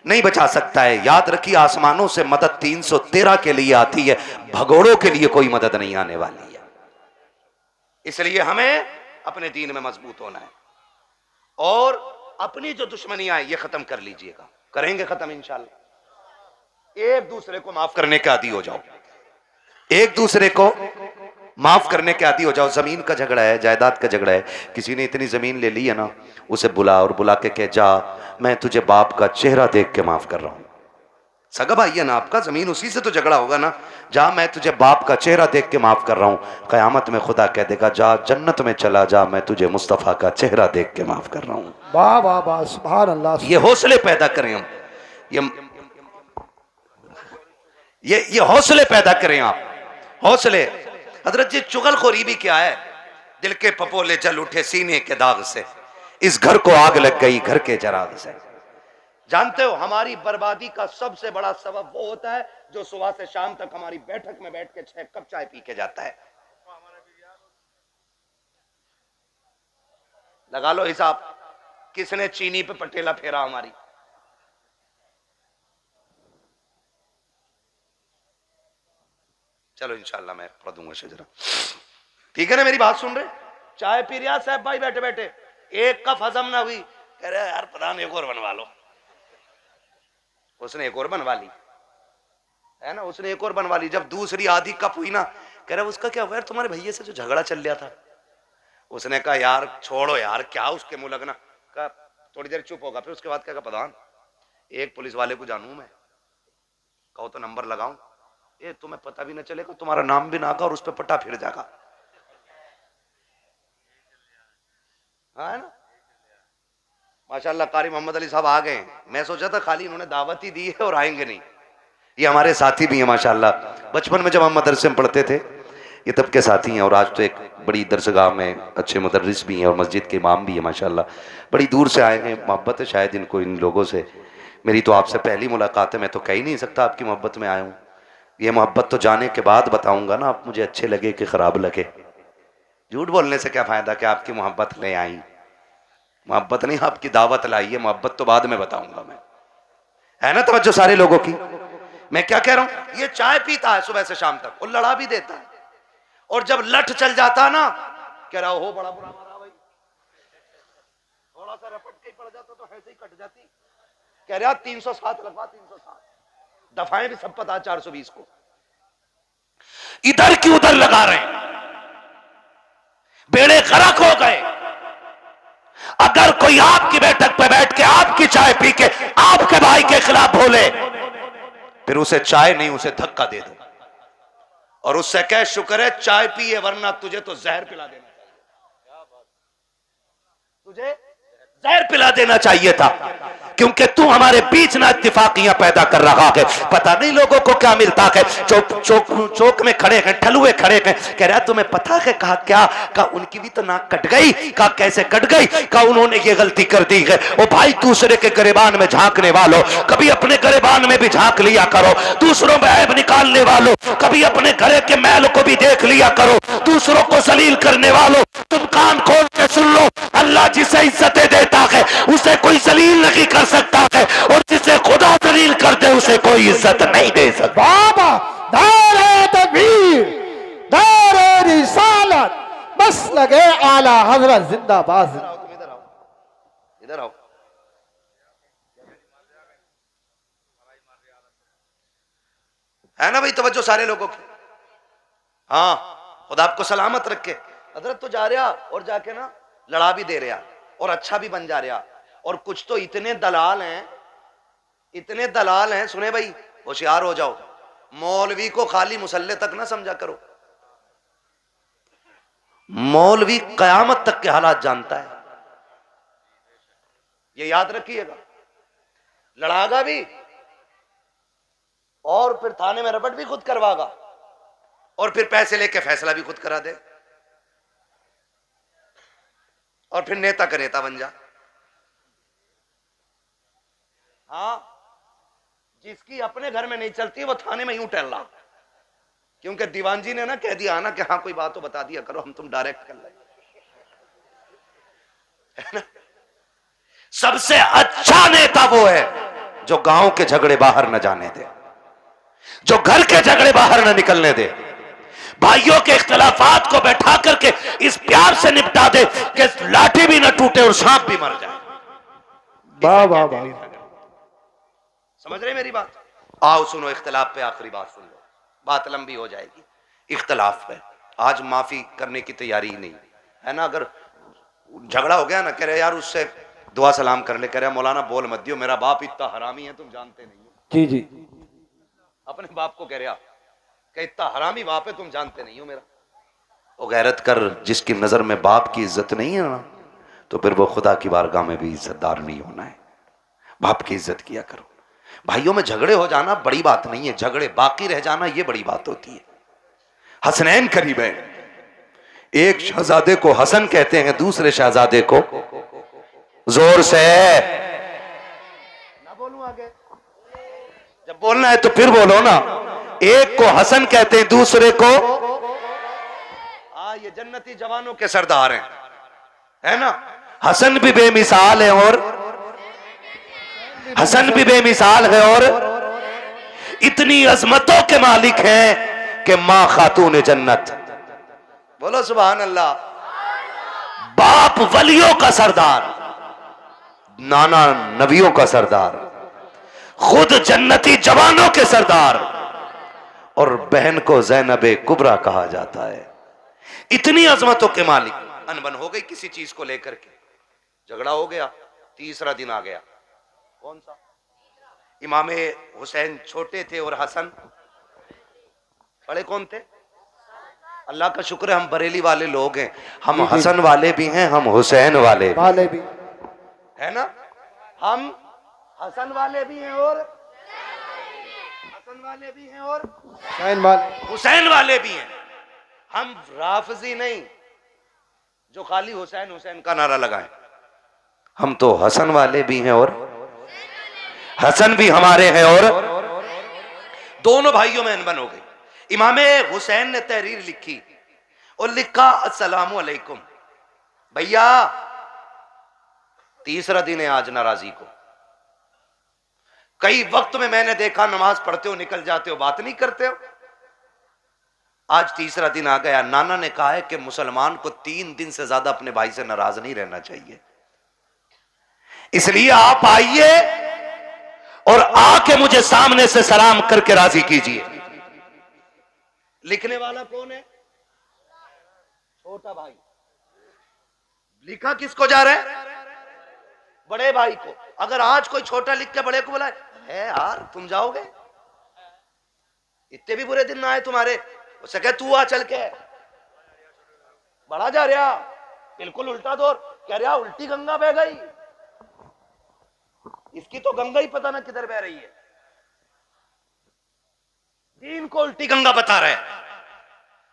S3: नहीं बचा सकता है। याद रखिए, आसमानों से मदद 313 के लिए आती है, भगोड़ों के लिए कोई मदद नहीं आने वाली है। इसलिए हमें अपने दीन में मजबूत होना है, और अपनी जो दुश्मनियां हैं ये खत्म कर लीजिएगा, करेंगे खत्म इंशाल्लाह। एक दूसरे को माफ करने के आदी हो जाओ,
S1: एक दूसरे को माफ करने के आदी हो जाओ। जमीन का झगड़ा है, जायदाद का झगड़ा है, किसी ने इतनी जमीन ले ली है ना, उसे बुला और बुला के कह, जा मैं तुझे बाप का चेहरा देख के माफ कर रहा हूं। सगा भाई है ना आपका, जमीन उसी से तो झगड़ा होगा ना, जा मैं तुझे बाप का चेहरा देख के माफ कर रहा हूं। कयामत में खुदा कह देगा, जा जन्नत में चला जा, मैं तुझे मुस्तफा का चेहरा देख के माफ कर रहा हूं।
S2: वाह वाह वाह, सुभान अल्लाह।
S1: ये हौसले पैदा करें हम, ये हौसले पैदा करें आप, हौसले।
S3: हजरत जी चुगलखोरी भी क्या है, दिल के पपोले जल उठे सीने के दाग से, इस घर को आग लग गई घर के चराग से। जानते हो हमारी बर्बादी का सबसे बड़ा सबब वो होता है जो सुबह से शाम तक हमारी बैठक में बैठ के 6 कप चाय पी के जाता है। लगा लो हिसाब, किसने चीनी पे पटेला फेरा हमारी। चलो इंशाल्लाह मैं पढ़ दूंगा शजरा, ठीक है ना, मेरी बात सुन रहे? चाय पी रहा साहब भाई बैठे बैठे, एक कप हजम ना हुई, कह रहे यार प्रधान एक और बनवा लो। उसने एक और बनवा ली है ना, उसने एक और बनवा ली। जब दूसरी आधी कप हुई ना, कह रहा उसका क्या हुआ यार, तुम्हारे भैया से जो झगड़ा चल रहा था। उसने कहा यार छोड़ो यार, क्या उसके मुंह लगना। कहा थोड़ी देर चुप होगा, फिर उसके बाद क्या प्रधान एक पुलिस वाले को जानू मैं, कहो तो नंबर लगाऊं, ये तुम्हें पता भी ना चलेगा, तुम्हारा नाम भी ना का और उस पर पट्टा फिर जाएगा। हाँ है ना, माशाल्लाह कारी मोहम्मद अली साहब आ गए। मैं सोचा था खाली इन्होंने दावत ही दी है और आएंगे नहीं, ये हमारे साथी भी हैं माशाल्लाह। बचपन में जब हम मदरसे में पढ़ते थे ये तब के साथी हैं, और आज तो एक बड़ी दरसगाह में अच्छे मुदर्रिस भी हैं और मस्जिद के इमाम भी हैं माशाल्लाह। बड़ी दूर से आए हैं, मोहब्बत है शायद इनको इन लोगों से। मेरी तो आपसे पहली मुलाकात है, मैं तो कह ही नहीं सकता आपकी मोहब्बत में आया हूँ। ये मोहब्बत तो जाने के बाद बताऊँगा ना, आप मुझे अच्छे लगे कि ख़राब लगे। झूठ बोलने से क्या फ़ायदा कि आपकी मोहब्बत ले आई, मोहब्बत नहीं आपकी दावत लाई है, मोहब्बत तो बाद में बताऊंगा मैं, है ना। तवज्जो सारे लोगों की, मैं क्या कह रहा हूं, ये चाय पीता है सुबह से शाम तक और लड़ा भी देता है, और जब लठ चल जाता है ना, कह रहा हो बड़ा बुरा मारा भाई, थोड़ा सा रपट के पड़ जाता तो ऐसे ही कट जाती। कह रहा 307 लगवा, 307 दफाएं भी सब पता 420 को, इधर की उधर लगा रहे हैं, बेड़े गर्क हो गए। अगर कोई आपकी बैठक पे बैठ के आपकी चाय पी के आपके भाई के खिलाफ बोले, फिर उसे चाय नहीं उसे धक्का दे दो और उससे कह शुक्र है चाय पिए, वरना तुझे तो जहर पिला देना चाहिए, तुझे जहर पिला देना चाहिए था, क्योंकि तू हमारे बीच ना इत्तेफाकियां पैदा कर रहा है। पता नहीं लोगों को क्या मिलता है, चौक में खड़े हैं, ठलुए खड़े हैं, कह रहा तुम्हें पता है। कहा क्या? कहा उनकी भी तो नाक कट गई। कहा कैसे कट गई? कहा उन्होंने ये गलती कर दी है। ओ भाई दूसरे के गिरेबान में झांकने वालों, कभी अपने गिरेबान में भी झांक लिया करो। दूसरों में ऐब निकालने वालों, कभी अपने घरे के मैल को भी देख लिया करो। दूसरों को जलील करने वालों, तुम कान खोल के सुन लो, अल्लाह जिसे इज्जतें देता है उसे कोई जलील नहीं कर सकता है, और जिसे खुदा जलील कर दे उसे कोई इज्जत नहीं दे सकता।
S2: बाबा दारे तकबीर, दारे रिसालत, बस लगे आला हजरत जिंदाबाद।
S3: तुम इधर आओ, इधर आओ। है ना भाई तवज्जो सारे लोगों की। हाँ खुदा आपको सलामत रखे। हजरत तो जा रहा और जाके ना लड़ा भी दे रहा और अच्छा भी बन जा रहा। और कुछ तो इतने दलाल हैं, इतने दलाल हैं, सुने भाई होशियार हो जाओ, मौलवी को खाली मुसल्ले तक ना समझा करो। मौलवी कयामत तक के हालात जानता है, ये याद रखिएगा। लड़ागा भी और फिर थाने में रपट भी खुद करवागा और फिर पैसे लेके फैसला भी खुद करा दे और फिर नेता का नेता बन जा। हाँ जिसकी अपने घर में नहीं चलती वो थाने में यूं टहल रहा, क्योंकि दीवान जी ने ना कह दिया ना कि हाँ कोई बात तो बता दिया करो, हम तुम डायरेक्ट कर ले। सबसे अच्छा नेता वो है जो गांव के झगड़े बाहर न जाने दे, जो घर के झगड़े बाहर न निकलने दे, भाइयों के इख्तलाफात को बैठा करके इस प्यार से निपटा दे कि लाठी भी न टूटे और सांप भी मर जाए।
S2: वाह वाह वाह,
S3: समझ रहे मेरी बात? आओ सुनो, इख्तलाफ पे आखिरी बात सुन लो, बात लंबी हो जाएगी। इख्तलाफ पे आज माफी करने की तैयारी ही नहीं है ना। अगर झगड़ा हो गया ना, कह रहे यार उससे दुआ सलाम कर ले, कह रहे मौलाना बोल मत दियो, मेरा बाप इतना हरामी है तुम जानते नहीं हो।
S2: जी जी,
S3: अपने बाप को कह रहा कि इतना हरामी बाप है तुम जानते नहीं हो मेरा। वो गैरत कर, जिसकी नजर में बाप की इज्जत नहीं है ना, तो फिर वो खुदा की बारगाह में भी इज्जतदार नहीं होना है। बाप की इज्जत किया करो। भाइयों में झगड़े हो जाना बड़ी बात नहीं है, झगड़े बाकी रह जाना ये बड़ी बात होती है।
S1: हसनैन करीब है। एक शहजादे को हसन कहते हैं, दूसरे शहजादे को जोर से
S3: ना बोलूं आगे?
S1: जब बोलना है तो फिर बोलो ना। एक को हसन कहते हैं, दूसरे को
S3: ये जन्नती जवानों के सरदार हैं,
S1: है ना। हसन भी बेमिसाल है और हसन भी बेमिसाल है और इतनी अजमतों के मालिक हैं कि मां खातून जन्नत।
S3: बोलो सुभान अल्लाह।
S1: बाप वलियों का सरदार, नाना नबियों का सरदार, खुद जन्नती जवानों के सरदार, और बहन को ज़ैनबे कुबरा कहा जाता है। इतनी अजमतों के मालिक। अनबन हो गई किसी चीज को लेकर के, झगड़ा हो गया, तीसरा दिन आ गया।
S3: कौन सा?
S1: इमाम हुसैन छोटे थे और हसन
S3: बड़े कौन थे?
S1: अल्लाह का शुक्र है हम बरेली वाले लोग हैं, हम हसन वाले भी हैं, हम हुसैन वाले
S2: भी
S3: है ना। हम हसन वाले भी हैं और हसन वाले भी हैं और
S1: हुसैन वाले भी हैं।
S3: हम राफजी नहीं जो खाली हुसैन हुसैन का नारा लगाएं।
S1: हम तो हसन वाले भी हैं और हसन भी हमारे हैं, और दोनों भाइयों में अनबन हो गई। इमाम हुसैन ने तहरीर लिखी और लिखा, अस्सलामु अलैकुम भैया, तीसरा दिन है आज नाराजी को। कई वक्त में मैंने देखा नमाज पढ़ते हो निकल जाते हो, बात नहीं करते हो। आज तीसरा दिन आ गया। नाना ने कहा है कि मुसलमान को 3 दिन से ज्यादा अपने भाई से नाराज नहीं रहना चाहिए, इसलिए आप आइए और आके मुझे सामने से सलाम करके राजी कीजिए।
S3: लिखने वाला कौन है? छोटा भाई। लिखा किसको जा रहा है? बड़े भाई को। अगर आज कोई छोटा लिख के बड़े को बुलाए, है यार तुम जाओगे, इतने भी बुरे दिन ना आए तुम्हारे, उससे कह तू आ चल के, बड़ा जा रहा, बिल्कुल उल्टा दौर, कह रहा उल्टी गंगा बह गई, इसकी तो गंगा ही पता ना किधर बह रही है। दीन को उल्टी गंगा बता रहे हैं।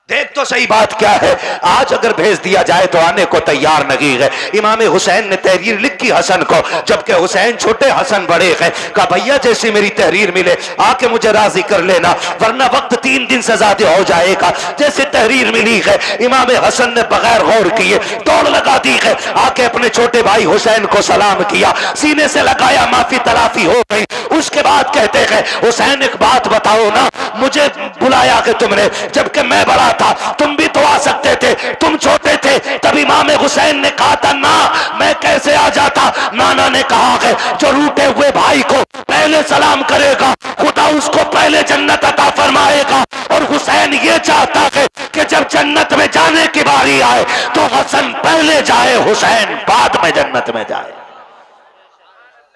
S3: देख तो सही बात क्या है। आज अगर भेज दिया जाए तो आने को तैयार नहीं है। इमाम हुसैन ने तहरीर लिखी हसन को, जबकि हुसैन छोटे हसन बड़े हैं। कहा भैया जैसी मेरी तहरीर मिले आके मुझे राजी कर लेना, वरना वक्त 3 दिन से ज्यादा हो जाएगा। जैसे तहरीर मिली है, इमाम हसन ने बगैर गौर किए दौड़ लगा दी है, आके अपने छोटे भाई हुसैन को सलाम किया, सीने से लगाया, माफी तलाफी हो गई। उसके बाद कहते हैं हुसैन एक बात बताओ ना, मुझे बुलाया कि तुमने, जबकि मैं बड़ा था, तुम भी तो आ सकते थे, तुम छोटे थे। तब इमाम हुसैन ने कहा था ना, मैं कैसे आ जाता। नाना ने कहा है जो रूठे हुए भाई को पहले सलाम करेगा खुदा उसको पहले जन्नत अता फरमाएगा। और हुसैन ये चाहता है कि जब जन्नत में जाने की बारी आए तो हसन पहले जाए, हुसैन बाद में जन्नत में जाए।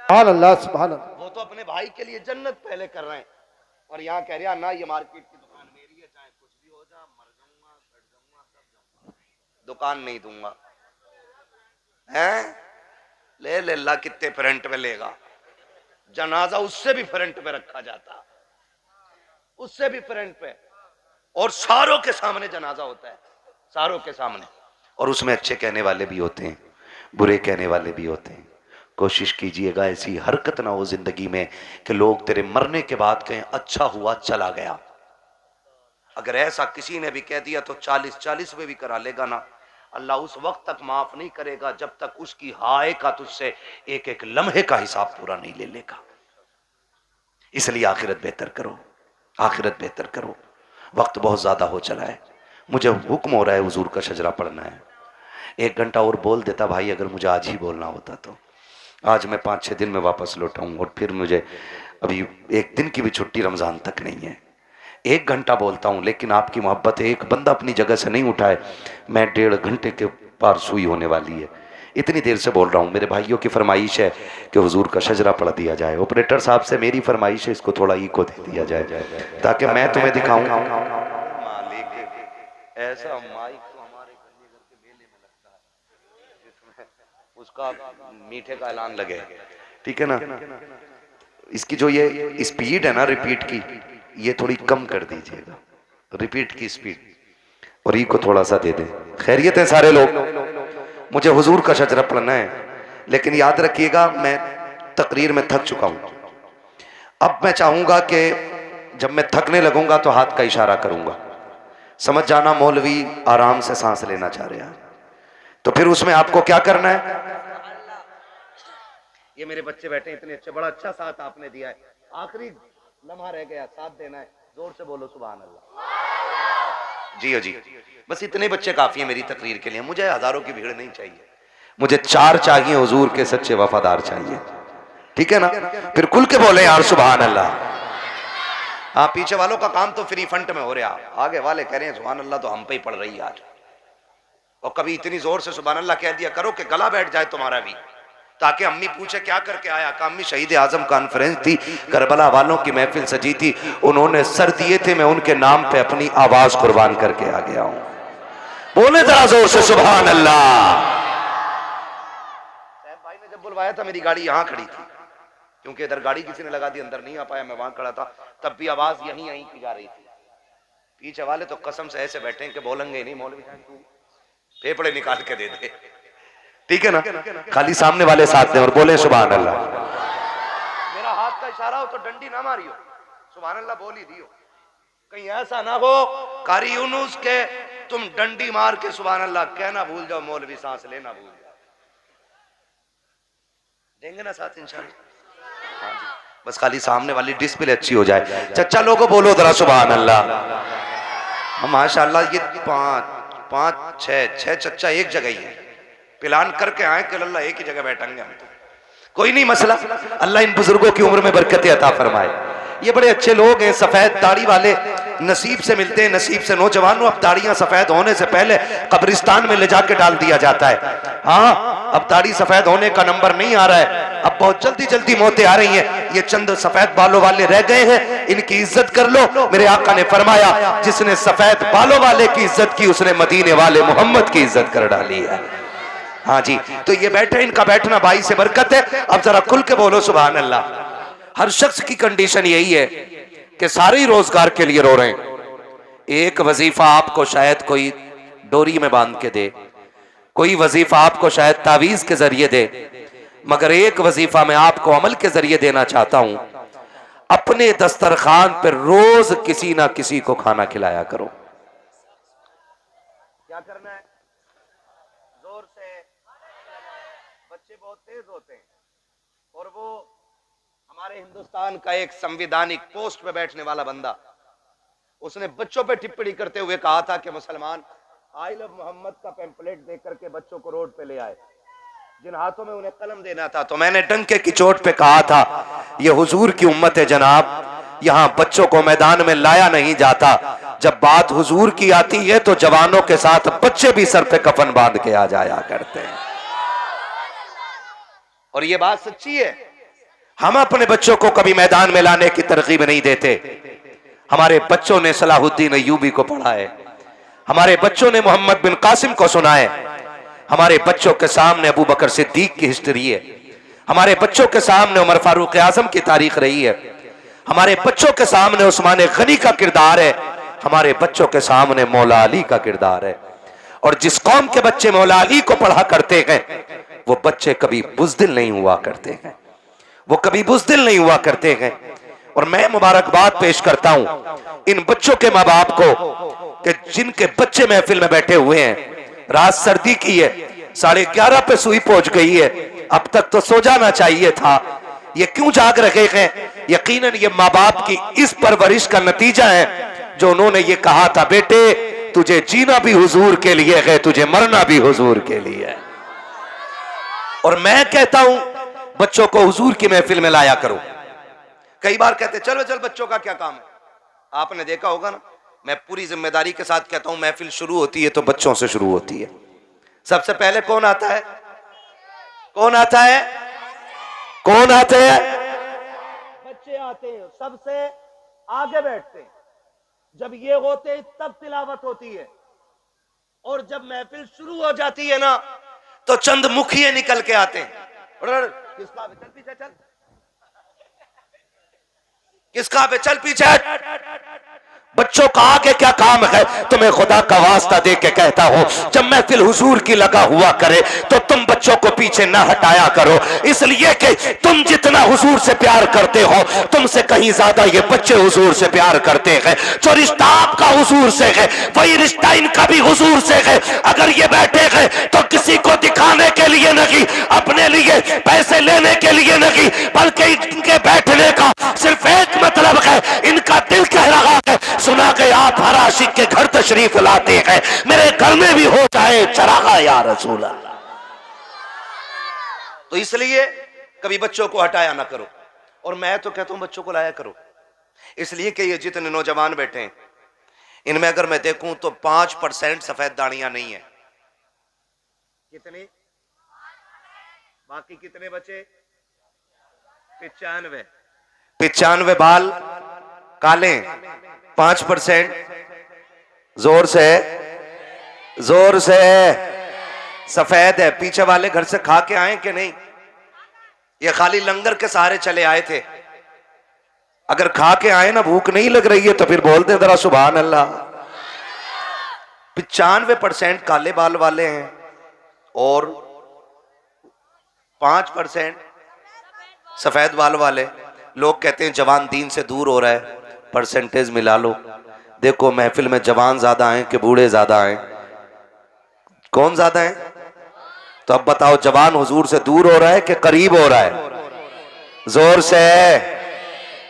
S2: सुभान अल्लाह, सुभान अल्लाह।
S3: वो तो अपने भाई के लिए जन्नत पहले कर रहे हैं, और यहाँ कह रहा ना ये मार्केट की दुकान मेरी है, चाहे कुछ भी हो जा, मर जाऊंगा, कट जाऊंगा, सब जाऊंगा, दुकान नहीं दूंगा। हैं ले ले ला, कितने फ्रंट पे लेगा। जनाजा उससे भी फ्रंट पे रखा जाता, उससे भी फ्रंट पे, और सारों के सामने जनाजा होता है, सारों के सामने।
S1: और उसमें अच्छे कहने वाले भी होते हैं, बुरे कहने वाले भी होते हैं। कोशिश कीजिएगा ऐसी हरकत ना हो जिंदगी में कि लोग तेरे मरने के बाद कहें अच्छा हुआ चला गया। अगर ऐसा किसी ने भी कह दिया तो 40-40 में भी करा लेगा ना, अल्लाह उस वक्त तक माफ नहीं करेगा जब तक उसकी हाय का तुझसे एक एक लम्हे का हिसाब पूरा नहीं ले लेगा। इसलिए आखिरत बेहतर करो, आखिरत बेहतर करो। वक्त बहुत ज्यादा हो चला है, मुझे हुक्म हो रहा है हुजूर का शजरा पढ़ना है। 1 घंटा और बोल देता भाई, अगर मुझे आज ही बोलना होता तो। आज मैं 5-6 दिन में वापस लौटाऊँ, और फिर मुझे अभी 1 दिन की भी छुट्टी रमज़ान तक नहीं है। 1 घंटा बोलता हूँ, लेकिन आपकी मोहब्बत है, एक बंदा अपनी जगह से नहीं उठाए, मैं 1.5 घंटे के पार सुई होने वाली है। इतनी देर से बोल रहा हूँ। मेरे भाइयों की फरमाइश है कि हुजूर का शजरा पढ़ दिया जाए। ऑपरेटर साहब से मेरी फरमाइश है, इसको थोड़ा इको दे दिया जाए ताकि मैं तुम्हें दिखाऊँ।
S3: ऐसा माइक तो हमारे गली घर के मेले में लगता है जिसमें उसका मीठे का ऐलान लगे,
S1: ठीक है ना। इसकी जो ये स्पीड है ना रिपीट की, ये थोड़ी कम कर दीजिएगा, रिपीट की स्पीड।
S3: और ई को थोड़ा सा दे दें। खैरियत है सारे लोग? मुझे हुजूर का शजरा पढ़ना है, लेकिन याद रखिएगा मैं तकरीर में थक चुका हूं। अब मैं चाहूंगा कि जब मैं थकने लगूंगा तो हाथ का इशारा करूंगा, समझ जाना मौलवी आराम से सांस लेना चाह रहे हैं। तो फिर उसमें आपको क्या करना है? ये मेरे बच्चे बैठे इतने अच्छे, बड़ा अच्छा साथ आपने दिया है, आखिरी लम्हा रह गया, साथ देना है, जोर से बोलो सुभान अल्लाह। जी जी, बस इतने बच्चे काफी है मेरी तकरीर के लिए, मुझे हजारों की भीड़ नहीं चाहिए, मुझे 4 चाहिए हुजूर के सच्चे वफादार चाहिए, ठीक है ना? फिर खुल के बोले यार सुभान अल्लाह। हाँ, पीछे वालों का काम तो फ्री फंड में हो रहा, आगे वाले कह रहे हैं सुभान अल्लाह तो हम पे ही पड़ रही है आज। और कभी इतनी जोर से सुभान अल्लाह कह दिया करो कि गला बैठ जाए तुम्हारा भी, ताकि अम्मी पूछे क्या करके आया, का अम्मी शहीद आजम कॉन्फ्रेंस थी, करबला वालों की महफिल सजी थी, उन्होंने सर दिए थे, मैं उनके नाम पे अपनी आवाज कुर्बान करके आ गया हूं। बोले जरा जोर से सुभान अल्लाह। साहब भाई ने जब बुलवाया था मेरी गाड़ी यहां खड़ी थी, क्योंकि इधर गाड़ी किसी ने लगा दी, अंदर नहीं आ पाया, मैं वहां खड़ा था, तब भी आवाज यहीं यहीं की जा रही थी। पीछे वाले तो कसम से ऐसे बैठे कि बोलेंगे नहीं, मौलवी साहब तू फेफड़े निकाल के दे दे, ठीक है ना? खाली सामने वाले साथ दें और बोले सुभान अल्लाह। मेरा हाथ का इशारा हो तो डंडी ना मारियो, सुभान अल्लाह बोल ही दियो, कहीं ऐसा ना हो कारी यूनुस के तुम डंडी मार के सुभान अल्लाह कहना भूल जाओ, मौलवी सांस लेना भूल जाओ। देंगे ना साथ इंशाल्लाह? हाँ जी, बस खाली सामने वाली डिस्प्ले अच्छी हो जाए। चच्चा लोगों बोलो जरा सुभान अल्लाह। माशाअल्लाह ये 5 6 चच्चा एक जगह ही है, प्लान करके आए कि अल्लाह एक ही जगह बैठेंगे हम, तो कोई नहीं मसला, अल्लाह इन बुजुर्गों की उम्र में बरकत अता फरमाए। ये बड़े अच्छे लोग हैं, सफेद दाढ़ी वाले, नसीब से मिलते हैं, नसीब से। नौजवानों अब दाढ़ियां सफेद होने से पहले कब्रिस्तान में ले जाके डाल दिया जाता है। हाँ, अब दाढ़ी सफेद होने का नंबर नहीं आ रहा है, अब बहुत जल्दी जल्दी मौतें आ रही हैं। ये चंद सफेद बालों वाले रह गए हैं, इनकी इज्जत कर लो। मेरे आका ने फरमाया जिसने सफेद बालों वाले की इज्जत की उसने मदीने वाले मोहम्मद की इज्जत कर डाली है। हाँ जी, तो ये बैठे, इनका बैठना भाई से बरकत है। अब जरा खुल के बोलो सुभान अल्लाह। हर शख्स की कंडीशन यही है कि सारे ही रोजगार के लिए रो रहे हैं। एक वजीफा आपको शायद कोई डोरी में बांध के दे, कोई वजीफा आपको शायद तावीज के जरिए दे, मगर एक वजीफा मैं आपको अमल के जरिए देना चाहता हूं। अपने दस्तरखान पर रोज किसी ना किसी को खाना खिलाया करो। क्या करना है? जोर से, बच्चे बहुत तेज होते हैं, और वो हमारे हिंदुस्तान का एक संवैधानिक पोस्ट पे बैठने वाला बंदा, उसने बच्चों पे टिप्पणी करते हुए कहा था कि मुसलमान आई लव मोहम्मद का पैम्पलेट देख करके बच्चों को रोड पे ले आए, जिन हाथों में उन्हें कलम देना था। तो मैंने डंके की चोट पे कहा था ये हुजूर की उम्मत है जनाब, यहां बच्चों को मैदान में लाया नहीं जाता। जब बात हुजूर की आती है तो जवानों के साथ बच्चे भी सर पे कफन बांध के आ जाया करते हैं, और ये बात सच्ची है। हम अपने बच्चों को कभी मैदान में लाने की तरकीब नहीं देते। हमारे बच्चों ने सलाहुद्दीन अय्यूबी को पढ़ा है, हमारे बच्चों ने मोहम्मद बिन कासिम को सुना है, हमारे बच्चों के सामने अबू बकर सिद्दीक की हिस्ट्री है, हमारे बच्चों के सामने उमर फारूक आजम की तारीख रही है, हमारे बच्चों के सामने उस्मान गनी का किरदार है, हमारे बच्चों के सामने मौला अली का किरदार है। और जिस कौम के बच्चे मौला अली को पढ़ा करते हैं वो बच्चे कभी बुज़दिल नहीं हुआ करते हैं, वो कभी बुज़दिल नहीं हुआ करते हैं। और मैं मुबारकबाद पेश करता हूं इन बच्चों के माँ बाप को कि जिनके बच्चे महफिल में बैठे हुए हैं। रात सर्दी की है, 11:30 पे सुई पहुंच गई है, अब तक तो सो जाना चाहिए था, ये क्यों जाग रहे हैं? यकीनन ये माँ बाप की इस परवरिश का नतीजा है जो उन्होंने ये कहा था बेटे तुझे जीना भी हुजूर के लिए है, तुझे मरना भी हुजूर के लिए है। और मैं कहता हूं बच्चों को हुजूर की महफिल में लाया करो। कई बार कहते चलो चल बच्चों का क्या काम है, आपने देखा होगा ना, मैं पूरी जिम्मेदारी के साथ कहता हूं महफिल शुरू होती है तो बच्चों से शुरू होती है। सबसे पहले कौन आता है? कौन आता है? कौन आते हैं? बच्चे आते हैं, सबसे आगे बैठते हैं। जब ये होते हैं तब तिलावत होती है, और जब महफिल शुरू हो जाती है ना तो चंद मुखिए निकल के आते हैं। किसका चल पीछे चल, किसका पे चल पीछे,
S1: बच्चों का आगे क्या काम है? तुम्हें खुदा का वास्ता दे के कहता हूं, जब महफिल हुजूर की लगा हुआ करे तो तुम बच्चों को पीछे ना हटाया करो, इसलिए कि तुम जितना हुजूर से प्यार करते हो, तुमसे कहीं ज्यादा ये बच्चे हुजूर से प्यार करते हैं। जो रिश्ता आपका हुजूर से है, वही रिश्ता इनका भी हुजूर से है। अगर ये बैठे हैं तो किसी को दिखाने के लिए नहीं, अपने लिए पैसे लेने के लिए नहीं, बल्कि इनके बैठने का सिर्फ एक मतलब है, इनका दिल कह रहा है, सुना कि आप हर आशिक के घर तशरीफ लाते हैं, मेरे घर में भी हो जाए चरागा या रसूल अल्लाह।
S3: तो इसलिए कभी बच्चों को हटाया ना करो, और मैं तो कहता हूं बच्चों को लाया करो, इसलिए कि ये जितने नौजवान बैठे हैं इनमें अगर मैं देखूं तो 5% सफेद दाढ़ियां नहीं है। कितनी? बाकी कितने बचे? 95 बाल काले, 5% जोर से सफेद है। पीछे वाले घर से खा के आए कि नहीं? ये खाली लंगर के सहारे चले आए थे। अगर खा के आए ना, भूख नहीं लग रही है तो फिर बोलते जरा सुभान अल्लाह। 95% काले बाल वाले हैं और 5% सफेद बाल वाले। लोग कहते हैं जवान दीन से दूर हो रहा है, परसेंटेज मिला लो। देखो महफिल में जवान ज्यादा हैं कि बूढ़े ज्यादा हैं? कौन ज्यादा है? तो अब बताओ, जवान हुजूर से दूर हो रहा है कि करीब हो रहा है? जोर से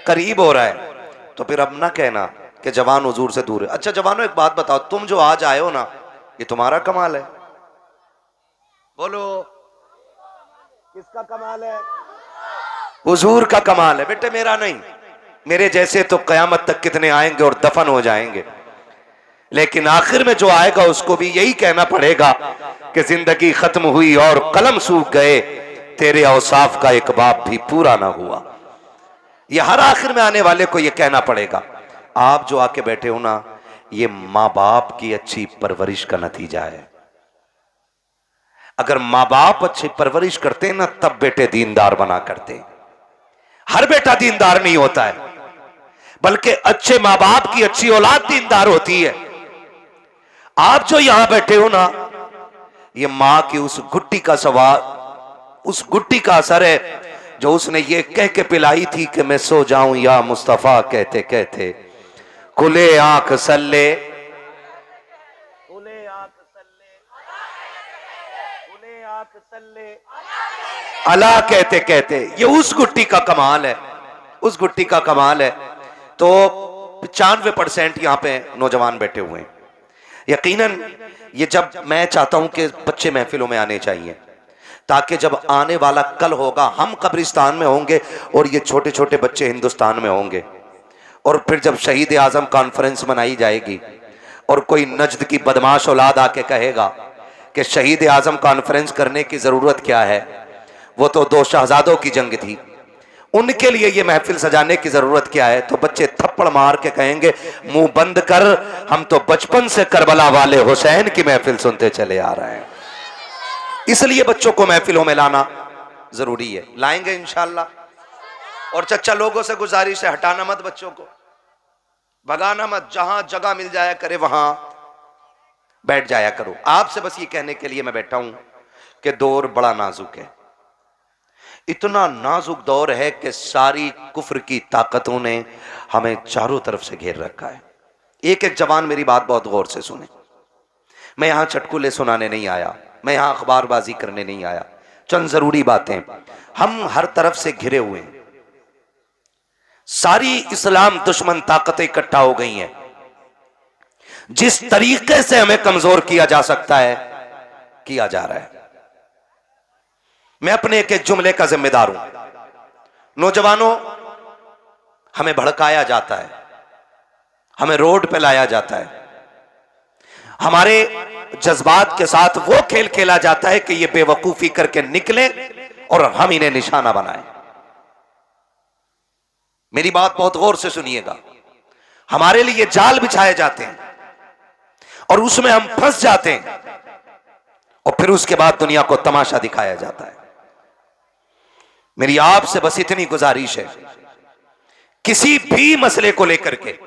S3: करीब हो रहा है। तो फिर अब ना कहना कि जवान हुजूर से दूर है। अच्छा जवानों, एक बात बताओ, तुम जो आज आए हो ना, ये तुम्हारा कमाल है? बोलो, किसका कमाल है? हुजूर का कमाल है बेटे, मेरा नहीं। मेरे जैसे तो कयामत तक कितने आएंगे और दफन हो जाएंगे, लेकिन आखिर में जो आएगा उसको भी यही कहना पड़ेगा कि जिंदगी खत्म हुई और कलम सूख गए, तेरे औसाफ का एक बाप भी पूरा ना हुआ। यह हर आखिर में आने वाले को यह कहना पड़ेगा। आप जो आके बैठे हो ना, ये माँ बाप की अच्छी परवरिश का नतीजा है। अगर माँ बाप अच्छी परवरिश करते ना, तब बेटे दीनदार बना करते। हर बेटा दीनदार नहीं होता है, बल्कि अच्छे माँ बाप की अच्छी औलाद दीनदार होती है। आप जो यहां बैठे हो ना, ये मां की उस गुट्टी का सवाल, उस गुट्टी का असर है जो उसने ये कह के पिलाई थी कि मैं सो जाऊं या मुस्तफा कहते कहते, खुले आंख सल्ले, खुले आंख सल्ले, खुले आंख सल्ले अला कहते कहते। ये उस गुट्टी का कमाल है, उस गुट्टी का कमाल है। तो 95% यहां पे नौजवान बैठे हुए हैं। यकीनन ये, जब मैं चाहता हूं कि बच्चे महफिलों में आने चाहिए, ताकि जब आने वाला कल होगा, हम कब्रिस्तान में होंगे और ये छोटे छोटे बच्चे हिंदुस्तान में होंगे, और फिर जब शहीद आजम कॉन्फ्रेंस मनाई जाएगी और कोई नजद की बदमाश औलाद आके कहेगा कि शहीद आजम कॉन्फ्रेंस करने की जरूरत क्या है, वो तो 2 शहजादों की जंग थी, उनके लिए ये महफिल सजाने की जरूरत क्या है, तो बच्चे थप्पड़ मार के कहेंगे मुंह बंद कर, हम तो बचपन से करबला वाले हुसैन की महफिल सुनते चले आ रहे हैं। इसलिए बच्चों को महफिलों में लाना जरूरी है। लाएंगे इंशाअल्लाह। और चच्चा लोगों से गुजारिश है, हटाना मत बच्चों को, भगाना मत, जहां जगह मिल जाया करे वहां बैठ जाया करो। आपसे बस ये कहने के लिए मैं बैठा हूं कि दौर बड़ा नाजुक है। इतना नाजुक दौर है कि सारी कुफ्र की ताकतों ने हमें चारों तरफ से घेर रखा है। एक एक जवान मेरी बात बहुत गौर से सुने। मैं यहां चटकुले सुनाने नहीं आया, मैं यहां अखबारबाजी करने नहीं आया, चंद जरूरी बातें। हम हर तरफ से घिरे हुए हैं, सारी इस्लाम दुश्मन ताकतें इकट्ठा हो गई हैं। जिस तरीके से हमें कमजोर किया जा सकता है किया जा रहा है। मैं अपने एक एक जुमले का जिम्मेदार हूं। नौजवानों, हमें भड़काया जाता है, हमें रोड पे लाया जाता है, हमारे जज्बात के साथ वो खेल खेला जाता है कि ये बेवकूफी करके निकले और हम इन्हें निशाना बनाएं। मेरी बात बहुत गौर से सुनिएगा। हमारे लिए जाल बिछाए जाते हैं और उसमें हम फंस जाते हैं, और फिर उसके बाद दुनिया को तमाशा दिखाया जाता है। मेरी आपसे बस इतनी गुजारिश है, किसी भी मसले को लेकर के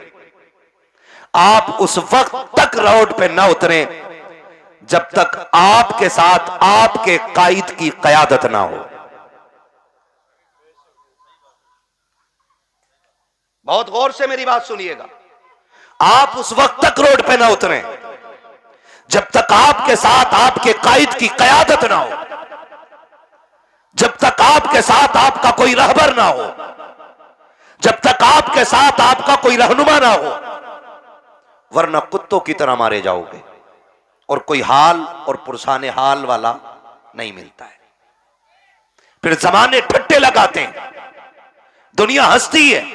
S1: आप उस वक्त तक रोड पे न उतरे जब तक आपके साथ आपके कायद की कयादत ना हो।
S3: बहुत गौर से मेरी बात सुनिएगा।
S1: आप उस वक्त तक रोड पे ना उतरे जब तक आपके साथ आपके कायद की कयादत ना हो, जब तक आपके साथ आपका कोई रहबर ना हो, जब तक आपके साथ आपका कोई रहनुमा ना हो, वरना कुत्तों की तरह मारे जाओगे और कोई हाल और पुरसाने हाल वाला नहीं मिलता है। फिर जमाने ठट्टे लगाते हैं, दुनिया हंसती है।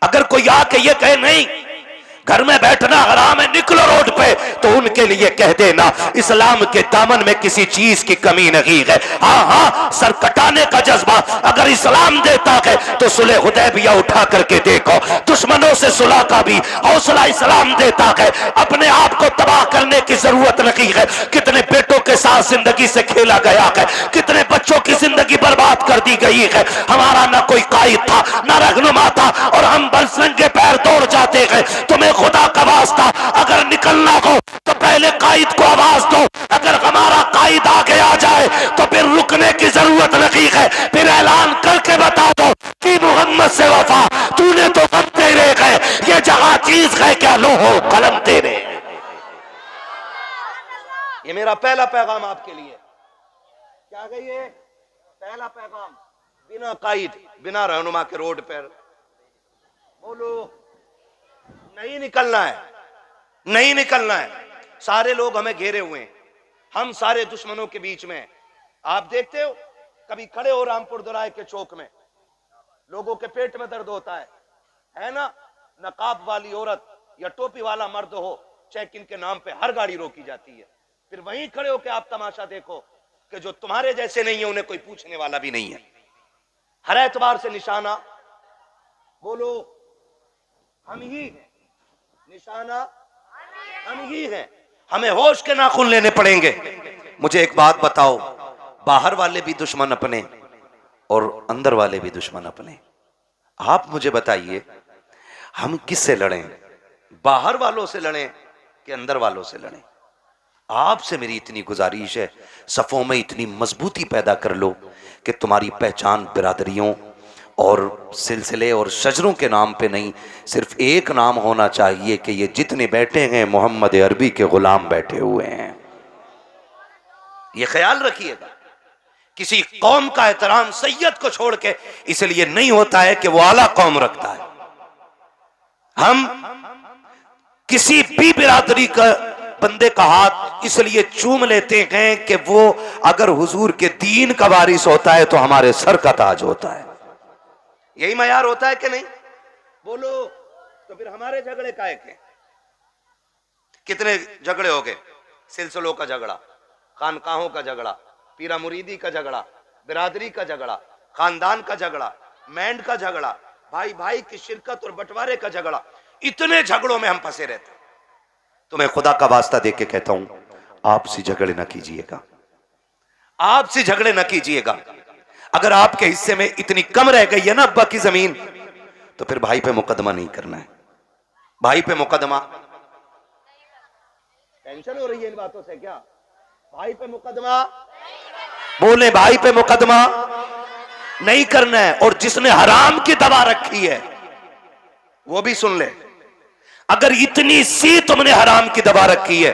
S1: अगर कोई आके ये कहे नहीं घर में बैठना हराम है, निकलो रोड पे, तो उनके लिए कह देना इस्लाम के दामन में किसी चीज की कमी नहीं है। हाँ हाँ, सर कटाने का जज्बा अगर इस्लाम देता है तो सुलह हुदैबिया उठा करके देखो, दुश्मनों से सुलह का भी हौसला इस्लाम देता है। अपने आप को तबाह करने की जरूरत नहीं है। कितने बेटों के साथ जिंदगी से खेला गया है, कितने बच्चों की जिंदगी बर्बाद कर दी गई है। हमारा ना कोई कायद था ना रहनुमा था और हम बस नंगे पैर दौड़ जाते हैं। तुम्हें खुदा का वास्ता अगर निकलना हो तो पहले कायद को आवाज दो। अगर हमारा कायद आगे आ जाए तो फिर रुकने की जरूरत नहीं है, फिर ऐलान करके बता दो कि मोहम्मद से वफा, तूने तो गम तेरे है, ये जगह चीज है क्या, लो हो कलम तेरे।
S3: ये मेरा पहला पैगाम आपके लिए। क्या गई है? पहला पैगाम, बिना कायद बिना रहनुमा के रोड पर बोलो नहीं निकलना है, नहीं निकलना है। सारे लोग हमें घेरे हुए हैं, हम सारे दुश्मनों के बीच में। आप देखते हो कभी खड़े हो रामपुर दोराहे के चौक में, लोगों के पेट में दर्द होता है ना? नकाब वाली औरत या टोपी वाला मर्द हो, चेक इन के नाम पे हर गाड़ी रोकी जाती है। फिर वहीं खड़े होकर आप तमाशा देखो कि जो तुम्हारे जैसे नहीं है उन्हें कोई पूछने वाला भी नहीं है। हर एतबार से निशाना बोलो हम ही हैं, निशाना हम ही हैं।
S1: हमें होश के नाखून लेने पड़ेंगे। मुझे एक बात बताओ, बाहर वाले भी दुश्मन अपने और अंदर वाले भी दुश्मन अपने। आप मुझे बताइए हम किससे लड़ें, बाहर वालों से लड़ें कि अंदर वालों से लड़ें? आपसे मेरी इतनी गुजारिश है, सफों में इतनी मजबूती पैदा कर लो कि तुम्हारी पहचान बिरादरियों और सिलसिले और शजरों के नाम पे नहीं, सिर्फ एक नाम होना चाहिए कि ये जितने बैठे हैं मोहम्मद अरबी के गुलाम बैठे हुए हैं। ये ख्याल रखिएगा, किसी कौम का एहतराम सैयद को छोड़ के इसलिए नहीं होता है कि वो आला कौम रखता है। हम किसी भी बिरादरी का बंदे का हाथ इसलिए चूम लेते हैं कि वो अगर हुजूर के दीन का वारिस होता है तो हमारे सर का ताज होता है।
S3: यही मयार होता है कि नहीं? बोलो। तो फिर हमारे झगड़े काहे के? कितने झगड़े हो गए, सिलसिलों का झगड़ा, खानकाहों का झगड़ा, पीरा मुरीदी का झगड़ा, बिरादरी का झगड़ा, खानदान का झगड़ा, मैंड का झगड़ा, भाई भाई की शिरकत और बंटवारे का झगड़ा। इतने झगड़ों में हम फंसे रहते।
S1: तो मैं खुदा का वास्ता देख के कहता हूं, आपसी झगड़े न कीजिएगा, आपसी झगड़े न कीजिएगा। अगर आपके हिस्से में इतनी कम रह गई है ना अब्बा की जमीन, तो फिर भाई पे मुकदमा नहीं करना है। भाई पे मुकदमा,
S3: टेंशन हो रही है इन बातों से क्या? भाई पे मुकदमा,
S1: बोले भाई पे मुकदमा नहीं करना है। और जिसने हराम की दवा रखी है वो भी सुन ले, अगर इतनी सी तुमने हराम की दवा रखी है,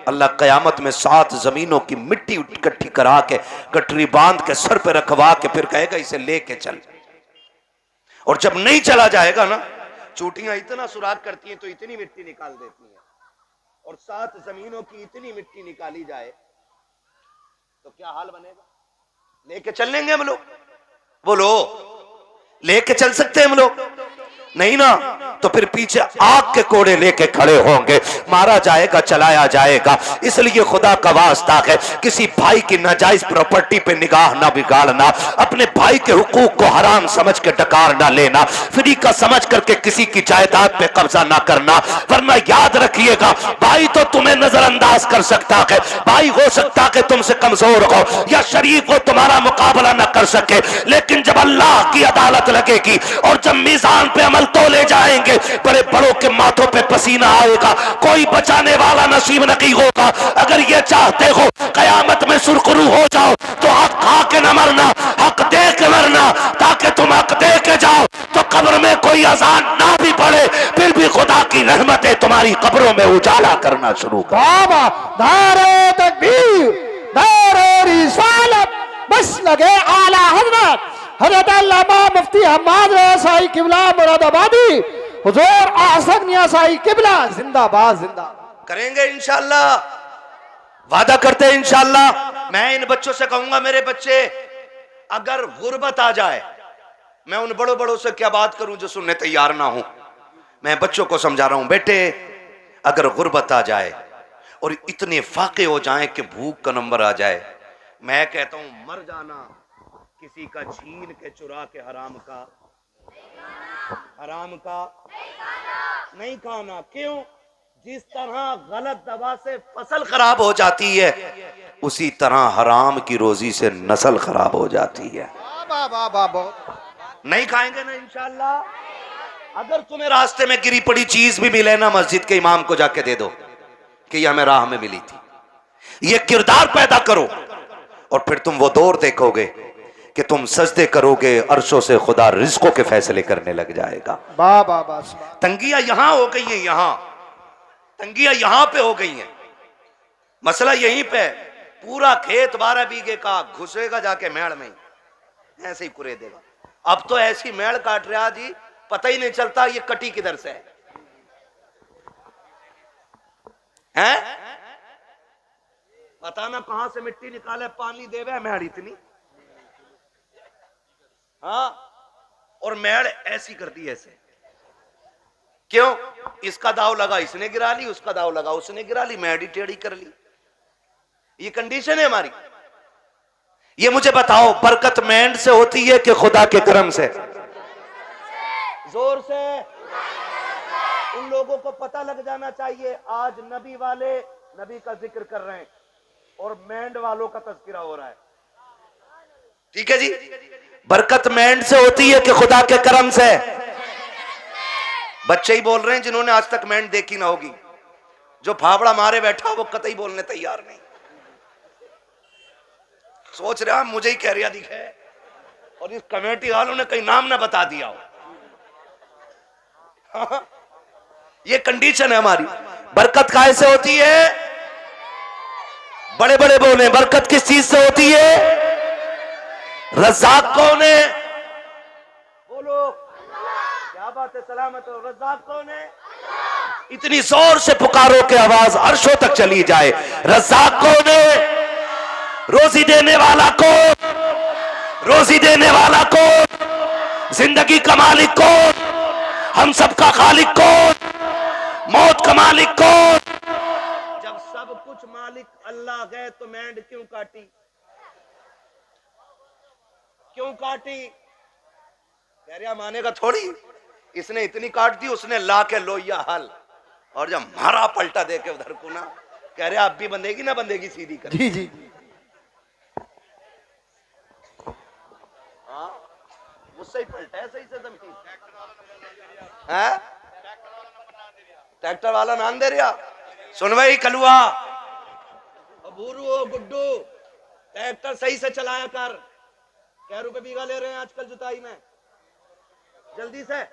S1: अल्लाह कयामत में 7 जमीनों की मिट्टी इकट्ठी करा के गठरी बांध के सर पे रखवा के फिर कहेगा इसे लेके चल। और जब नहीं चला जाएगा ना, चूटियां इतना सुराग करती हैं तो इतनी मिट्टी निकाल देती हैं, और 7 जमीनों की इतनी मिट्टी निकाली जाए तो क्या हाल बनेगा? लेके चल लेंगे हम लोग? बोलो, लेके चल सकते हैं हम लोग? नहीं ना, तो फिर पीछे आग के कोड़े लेके खड़े होंगे, मारा जाएगा, चलाया जाएगा। इसलिए खुदा का वास्ता है, किसी भाई की नाजायज प्रॉपर्टी पे निगाह ना बिगाड़ना, अपने भाई के हुकूक को हराम समझ के डकार ना लेना, फ्री का समझ करके किसी की जायदाद पे कब्जा ना करना। वरना याद रखिएगा, भाई तो तुम्हें नजरअंदाज कर सकता है, भाई हो सकता है तुमसे कमजोर हो या शरीफ हो, तुम्हारा मुकाबला ना कर सके, लेकिन जब अल्लाह की अदालत लगेगी और जब मीज़ान पे अमल तोले जाएंगे जाएंगे, बड़े बड़ों के माथों पे पसीना आएगा, कोई बचाने वाला नसीब नहीं होगा। अगर ये चाहते हो कयामत में सुरखरू हो जाओ तो हक खा के न मरना, हक दे के मरना, ताकि तुम हक दे के जाओ तो कब्र में कोई अजान ना भी पड़े, फिर भी खुदा की रहमतें तुम्हारी कब्रों में उजाला करना शुरू कर।
S2: बाबा नारे तकबीर, नारे रिसालत, बस लगे आला हजरत हजरत अल्लामा मुफ्ती हम्माद रज़ा साई किबला मुरादाबादी, हुजूर आसक निया साई किबला जिंदाबाद जिंदाबाद।
S3: करेंगे इंशाअल्लाह, वादा करते हैं इंशाअल्लाह। मैं इन बच्चों से कहूंगा, मेरे बच्चे अगर गुर्बत आ जाए, मैं उन बड़ों बड़ों से क्या बात करूं जो सुनने तैयार ना हो। मैं बच्चों को समझा रहा हूं, बेटे अगर गुर्बत आ जाए और इतने फाके हो जाए कि भूख का नंबर आ जाए, मैं कहता हूं मर जाना किसी का छीन के चुरा के हराम का नहीं खाना। क्यों? जिस तरह गलत दवा से फसल खराब हो जाती है, उसी तरह हराम की रोजी से नस्ल खराब हो जाती है। नहीं खाएंगे ना इंशाअल्लाह। अगर तुम्हें रास्ते में गिरी पड़ी चीज भी मिले ना, मस्जिद के इमाम को जाके दे दो कि यह हमें राह में मिली थी। ये किरदार पैदा करो और फिर तुम वो दौर देखोगे कि तुम सजदे करोगे, अर्शों से खुदा रिज़्क़ों के फैसले करने लग जाएगा। तंगियां यहां हो गई हैं, यहां तंगियां यहां पे हो गई हैं। मसला यहीं पे, पूरा खेत 12 बीघे का घुसेगा जाके मेड़ में, ऐसे ही कुरे देगा। अब तो ऐसी मेड़ काट रहा जी, पता ही नहीं चलता ये कटी किधर से है? पता ना कहां से मिट्टी निकाले, पानी देवे मेड़ इतनी। हाँ, और मेड़ ऐसी कर दी ऐसे। क्यों? इसका दाव लगा इसने गिरा ली, उसका दाव लगा उसने गिरा ली, मेड़ ही टेढ़ी कर ली। ये कंडीशन है हमारी। ये मुझे बताओ, बरकत मेंढ से होती है कि खुदा के करम से? जोर से। उन लोगों को पता लग जाना चाहिए, आज नबी वाले नबी का जिक्र कर रहे हैं और मेंढ वालों का तज़किरा हो रहा है। ठीक है जी? बरकत मेंढ से होती है कि खुदा के करम से? बच्चे ही बोल रहे हैं जिन्होंने आज तक मेंढ देखी ना होगी। जो फावड़ा मारे बैठा वो कतई बोलने तैयार नहीं। सोच रहा मुझे ही कह रिया दिखे और इस कमेटी वालों ने कहीं नाम ना बता दिया हो। ये कंडीशन है हमारी। बरकत काहे से होती है? बड़े बड़े बोले, बरकत किस चीज से होती है? रज़ाक कौन है? बोलो, क्या बात है, सलामत हो। रज़ाक कौन है? इतनी जोर से पुकारो कि आवाज अर्शों तक चली जाए। रज़ाक कौन है? रोजी देने वाला कौन? रोजी देने वाला कौन? जिंदगी का मालिक कौन? हम सबका खालिक कौन? मौत का मालिक कौन? जब सब कुछ मालिक अल्लाह है तो मेंढ क्यों काटी? क्यों काटी? कह रहा मानेगा थोड़ी। इसने इतनी काट दी, उसने ला के लोहिया हल, और जब मारा पलटा दे के उधर को ना, कह रहा अब भी बंधेगी ना बंधेगी सीधी कर।
S2: जी जी।
S3: हाँ, मुझसे ही पलटा है सही से जमीन है। ट्रैक्टर वाला नाम दे रहा। सुन भाई कलुआ, भूरू गुड्डू, ट्रैक्टर सही से चलाया कर। क्या रुपए बीघा ले रहे हैं आजकल जुताई में? जल्दी से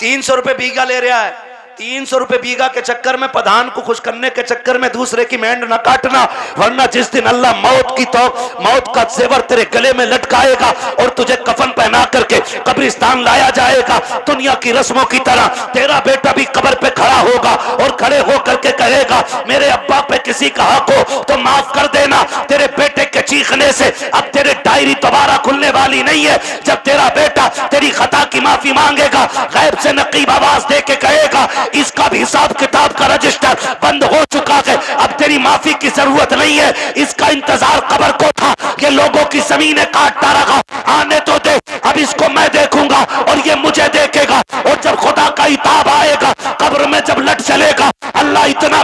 S3: 300 रुपए बीघा ले रहा है। 300 रुपए बीघा के चक्कर में, प्रधान को खुश करने के चक्कर में दूसरे की मेंढ न काटना, वरना जिस दिन अल्लाह मौत का जेवर तेरे गले में लटकाएगा और तुझे कफन पहना करके कब्रिस्तान लाया जाएगा, दुनिया की रस्मों की तरह तेरा बेटा भी कब्र पे खड़ा होगा और खड़े होकर के कहेगा मेरे अब्बा पे किसी का हक हो तो माफ कर देना। तेरे बेटे के चीखने से अब तेरे डायरी दोबारा खुलने वाली नहीं है। जब तेरा बेटा तेरी खता की माफी मांगेगा, गैब से नकीब आवाज दे के कहेगा इसका भी हिसाब किताब का रजिस्टर बंद हो चुका है, अब तेरी माफी की जरूरत नहीं है। इसका इंतजार कब्र को था, ये लोगों की जमीनें काटता रहा, आने तो दे, अब इसको मैं देखूंगा और ये मुझे देखेगा। और जब खुदा का हिताब आएगा, कब्र में जब लट चलेगा, अल्लाह इतना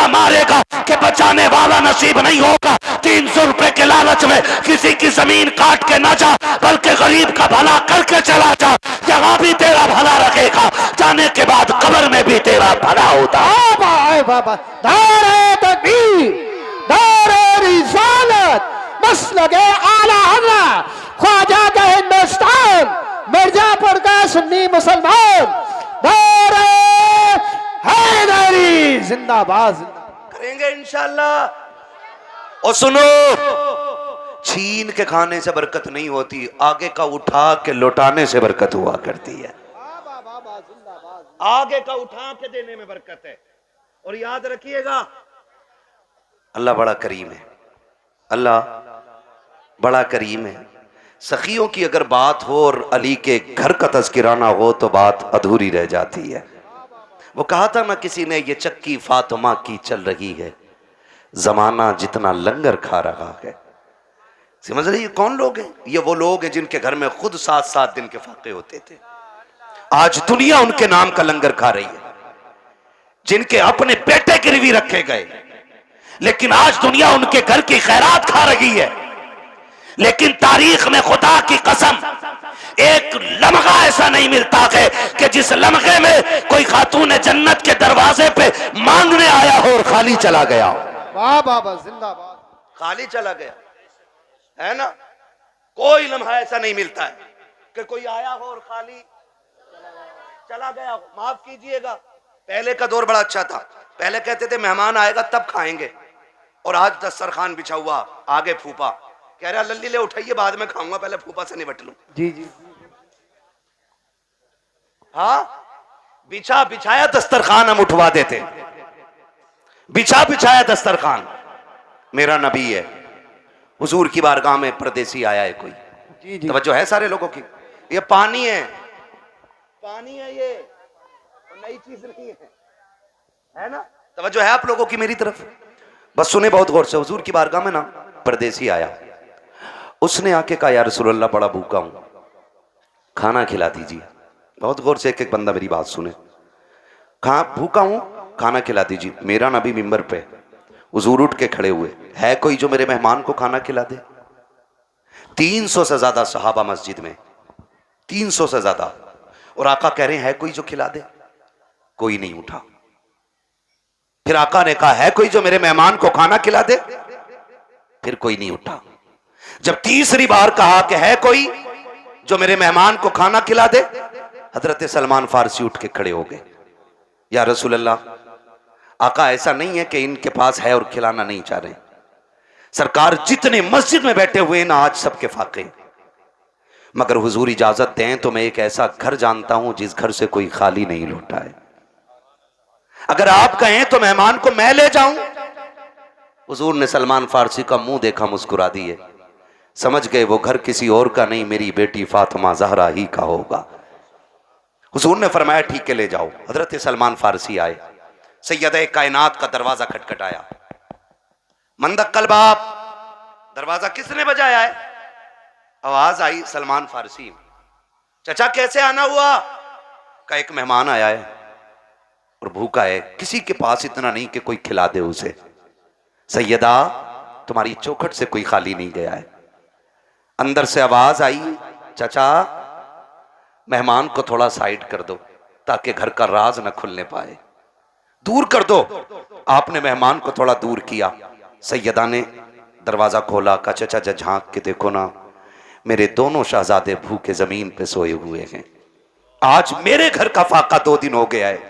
S3: मारेगा कि बचाने वाला नसीब नहीं होगा। 300 रुपए के लालच में किसी की जमीन काट के ना जा, बल्कि गरीब का भला करके चला जा, यहाँ भी तेरा भला रखे।
S1: जाएगा, जाने के बाद कब्र में भी तेरा भला होता है।
S2: बाबा नारे तकबीर, नारे रिसालत, मसलके आला हज़रत ख्वाजा का हिंदुस्तान, मिर्जापुर का सुन्नी मुसलमान, नारे हैदरी जिंदाबाद।
S3: करेंगे इंशाल्लाह। और सुनो, छीन के खाने से बरकत नहीं होती, आगे का उठा के लौटाने से बरकत हुआ करती है। आगे का उठा के देने में बरकत है। और याद रखिएगा, अल्लाह बड़ा करीम है, अल्लाह बड़ा करीम है। सखियों की अगर बात हो और अली के घर का तज़किराना हो तो बात अधूरी रह जाती है। वो कहा था ना किसी ने, ये चक्की फातिमा की चल रही है, जमाना जितना लंगर खा रहा है। समझ रही, ये कौन लोग हैं? ये वो लोग हैं जिनके घर में खुद 7-7 दिन के फाके होते थे। आज दुनिया उनके नाम का लंगर खा रही है, जिनके अपने बेटे गिरवी रखे गए, लेकिन आज दुनिया उनके घर की खैरात खा रही है। लेकिन तारीख में खुदा की कसम एक लम्हा ऐसा नहीं मिलता है कि जिस लम्हे में कोई खातून जन्नत के दरवाजे पे मांगने आया हो और खाली चला गया हो।
S2: वाह बाबा जिंदाबाद।
S3: खाली चला गया है ना, कोई लम्हा ऐसा नहीं मिलता है कि कोई आया हो और खाली चला गया हो। माफ कीजिएगा, पहले का दौर बड़ा अच्छा था। पहले कहते थे मेहमान आएगा तब खाएंगे, और आज दस्तरखान बिछा हुआ, आगे फूफा कह रहा लल्ली ले उठाइए बाद में खाऊंगा, पहले फूफा से निपट लूं।
S2: जी जी।
S3: हाँ, बिछा बिछाया दस्तरखान हम उठवा देते, बिछा बिछाया दस्तरखान। मेरा नबी है, हुजूर की बारगाह में परदेसी आया है कोई।
S2: जी जी।
S3: तवज्जो है सारे लोगों की? ये पानी है, पानी है, ये नई चीज नहीं है ना? तवज्जो है आप लोगों की मेरी तरफ? बस सुने बहुत गौर से। हुजूर की बारगाह में ना परदेसी आया, उसने आके कहा, या रसूलल्लाह बड़ा भूखा हूं, खाना खिला दीजिए। बहुत गौर से एक एक बंदा मेरी बात सुने। कहा भूखा हूं, खाना खिला दीजिए। मेरा नबी मिंबर पे, हुजूर उठ के खड़े हुए, है कोई जो मेरे मेहमान को खाना खिला दे? 300 से ज्यादा सहाबा मस्जिद में, 300 से ज्यादा, और आका कह रहे हैं है कोई जो खिला दे? कोई नहीं उठा। फिर आका ने कहा है कोई जो मेरे मेहमान को खाना खिला दे? फिर कोई नहीं उठा। जब तीसरी बार कहा कि है कोई जो मेरे मेहमान को खाना खिला दे, हजरत सलमान फारसी उठ के खड़े हो गए, या रसूल अल्लाह, आका ऐसा नहीं है कि इनके पास है और खिलाना नहीं चाह रहे। सरकार जितने मस्जिद में बैठे हुए ना आज सबके फाके, मगर हुजूर इजाजत दें तो मैं एक ऐसा घर जानता हूं जिस घर से कोई खाली नहीं लौटा है। अगर आप कहें तो मेहमान को मैं ले जाऊं। हुजूर ने सलमान फारसी का मुंह देखा, मुस्कुरा दिए, समझ गए वो घर किसी और का नहीं, मेरी बेटी फातिमा जहरा ही का होगा। हुजूर ने फरमाया ठीक है ले जाओ। हजरत सलमान फारसी आए, सैयद कायनात का दरवाजा खटखटाया, मंदक्कल बाप, दरवाजा किसने बजाया है? आवाज आई सलमान फारसी, चचा कैसे आना हुआ? का एक मेहमान आया है और भूखा है, किसी के पास इतना नहीं कि कोई खिला दे उसे। सैयदा तुम्हारी चौखट से कोई खाली नहीं गया है। अंदर से आवाज आई, चचा मेहमान को थोड़ा साइड कर दो ताकि घर का राज न खुलने पाए, दूर कर दो। आपने मेहमान को थोड़ा दूर किया। सैयदा ने दरवाजा खोला, का चचा झांक के देखो ना, मेरे दोनों शहजादे भूखे जमीन पे सोए हुए हैं। आज मेरे घर का फाका 2 दिन हो गया है,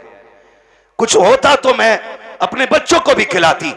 S3: कुछ होता तो मैं अपने बच्चों को भी खिलाती।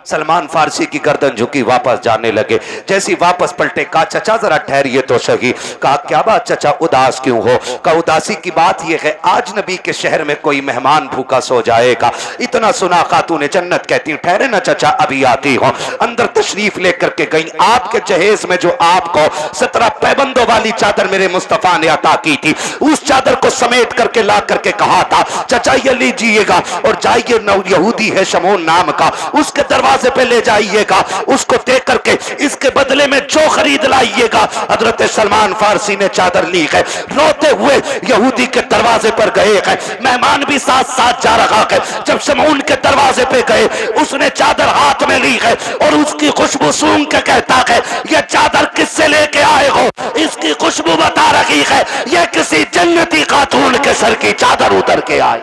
S3: सलमान फारसी की गर्दन झुकी, वापस जाने लगे। जैसी वापस पलटे, कहा चचा जरा ठहरिए तो सही। कहा क्या बात चचा, उदास क्यों हो? कहा उदासी की बात यह है आज नबी के शहर में कोई मेहमान भूखा सो जाएगा, इतना सुना खातून जन्नत कहती हूँ। ठहरे ना चचा अभी आती हो। अंदर तशरीफ लेकर के गई। आपके जहेज में जो आपको 17 पैबंदों वाली चादर मेरे मुस्तफा ने अता की थी, उस चादर को समेट करके ला करके कहा था चचा ये लीजिएगा और जाइए, यहूदी है शमोन नाम का, उसके दरवाजे
S1: दरवाजे पे ले जाइएगा, उसको देख करके इसके बदले में जो खरीद लाइएगा। हजरत सलमान फारसी ने चादर ली है, रोते हुए यहूदी के दरवाजे पर गए हैं, मेहमान भी साथ साथ जा रहा है। जब शमऊन के दरवाजे पे गए, उसने चादर हाथ में ली है और उसकी खुशबू सूंघ के कहता है, यह चादर किससे लेके आए हो? इसकी खुशबू बता रही है यह किसी जन्नती खातून के सर की चादर उतर के आई।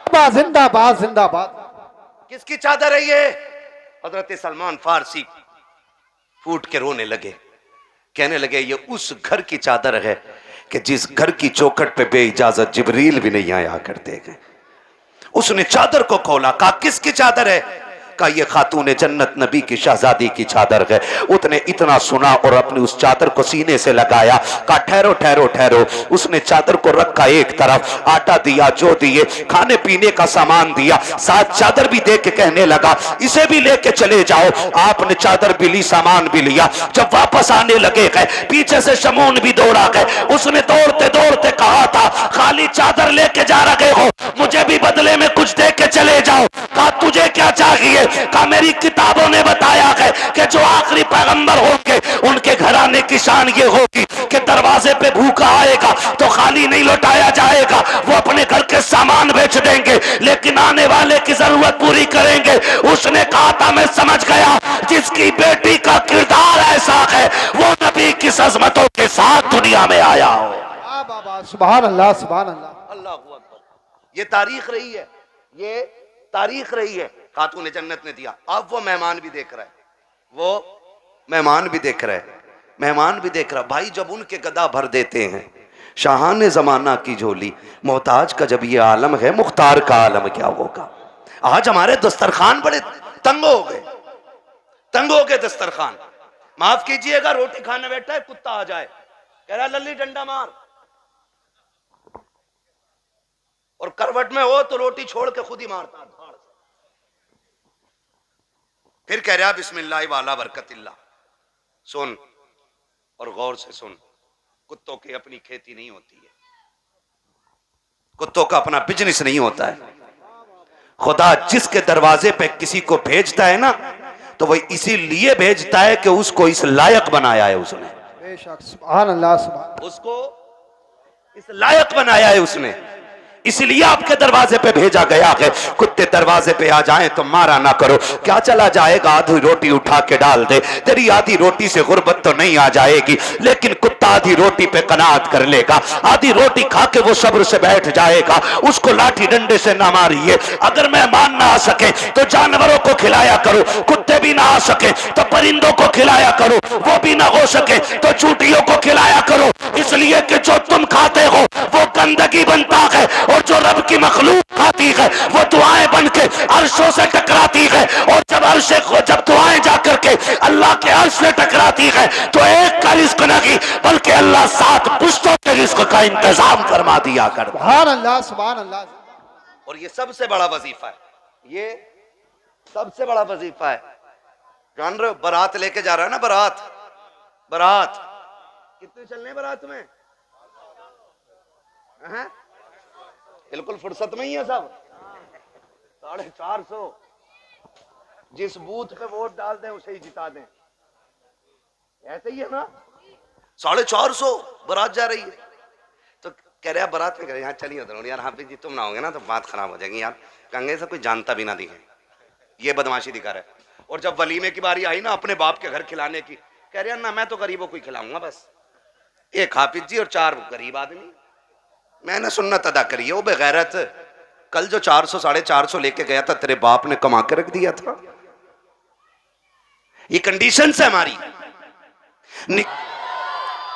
S2: जिंदाबाद जिंदाबाद।
S3: किसकी चादर है ये? हजरत सलमान फारसी फूट के रोने लगे, कहने लगे ये उस घर की चादर है कि जिस घर की चौखट पे बेइजाजत जिब्रील भी नहीं आया करते हैं। उसने चादर को खोला, कहा किसकी चादर है? कहा ये खातून जन्नत नबी की शहजादी की चादर है। उसने इतना सुना और अपनी उस चादर को सीने से लगाया, कहा ठहरो ठहरो ठहरो। उसने चादर को रखा एक तरफ, आटा दिया, जो दिए, खाने पीने का सामान दिया, साथ चादर भी दे के कहने लगा इसे भी लेके चले जाओ। आपने चादर भी ली, सामान भी लिया। जब वापस आने लगे गए, पीछे से शमून भी दौड़ा गए। उसने दौड़ते दौड़ते कहा था खाली चादर लेके जा रहे हो, मुझे भी बदले में कुछ दे के चले जाओ। कहा तुझे क्या चाहिए? कहा मेरी किताबों ने बताया है कि जो आखिरी पैगंबर होंगे उनके घराने की शान ये होगी कि दरवाजे पे भूखा आएगा तो खाली नहीं लौटाया जाएगा, वो अपने घर के सामान बेच देंगे लेकिन आने वाले की जरूरत पूरी करेंगे। उसने कहा था मैं समझ गया, जिसकी बेटी का किरदार ऐसा है वो नबी की अज़मतों के साथ दुनिया में आया हो।
S2: सुभान अल्लाह सुभान अल्लाह।
S3: अल्लाह अकबर। ये तारीख रही है, ये तारीख रही है। खातून जन्नत ने दिया। अब वो मेहमान भी देख रहा है, वो मेहमान भी देख रहा है, मेहमान भी देख रहा। भाई जब उनके गदा भर देते हैं, शाहान जमाना की झोली, मोहताज का जब ये आलम है, मुख्तार का आलम क्या होगा। आज हमारे दस्तरखान बड़े तंग हो गए, तंग हो गए दस्तरखान। माफ कीजिएगा, रोटी खाने बैठा है, कुत्ता आ जाए, कह रहा लल्ली डंडा मार, और करवट में हो तो रोटी छोड़ के खुद ही मारता। फिर कह रहा बिस्मिल्लाह वाला बरकतिल्लाह। सुन और गौर से सुन, कुत्तों की अपनी खेती नहीं होती है, कुत्तों का अपना बिजनेस नहीं होता है। खुदा जिसके दरवाजे पे किसी को भेजता है ना, तो वह इसीलिए भेजता है कि उसको इस लायक बनाया है उसने।
S2: बेशक सुभान अल्लाह सुभान।
S3: उसको इस लायक बनाया है उसने, इसलिए आपके दरवाजे पे भेजा गया है। कुत्ते दरवाजे पे आ जाएं तो मारा ना करो। क्या चला जाएगा, आधी रोटी उठा के डाल दे, तेरी आधी रोटी से गुर्बत तो नहीं आ जाएगी, लेकिन कुत्ता आधी रोटी पे कनात कर लेगा। आधी रोटी खा के वो सब्र से बैठ जाएगा। उसको लाठी डंडे से ना मारिए। अगर मेहमान ना आ सके तो जानवरों को खिलाया करो, कुत्ते भी ना आ सके तो परिंदों को खिलाया करो, वो भी ना हो सके तो चूटियों को खिलाया करो, इसलिए कि जो तुम खाते हो वो गंदगी बनता है और जो रब की मखलूक खाती है वो दुआएं बन के अर्शों से टकराती है, और जब दुआएं जाकर के अल्लाह के अर्श से टकराती है तो एक का रिस्क नहीं बल्कि अल्लाह 7 पुश्तों के रिस्क का इंतजाम फरमा दिया करता।
S2: सुभान अल्लाह सुभान अल्लाह।
S3: और ये सबसे बड़ा वजीफा है, ये सबसे बड़ा वजीफा है। जान रहे हो, बारात लेके जा रहा है ना, बारात, बारात कितने चलने बारात में? बिल्कुल फुर्सत में ही है सब। 450 जिस बूथ पे वोट डाल दें उसे ही जिता दें, ऐसे ही है ना। 450 बारात जा रही है, तो कह रहे बारात में कह रहे यहाँ चलिए उधर। यार हाफिज जी तुम ना होगे ना तो बात खराब हो जाएगी यार, कंगे से कोई जानता भी ना दिखे, ये बदमाशी दिखा रहा है। और जब वलीमे की बारी आई ना अपने बाप के घर खिलाने की, कह रहे ना मैं तो गरीबों को ही खिलाऊंगा, बस एक हाफिज जी और 4 गरीब आदमी। मैंने सुन्नत अदा करी है। वो बेगैरत, कल जो 400 450 लेके गया था तेरे बाप ने कमा के रख दिया था। ये कंडीशन से हमारी।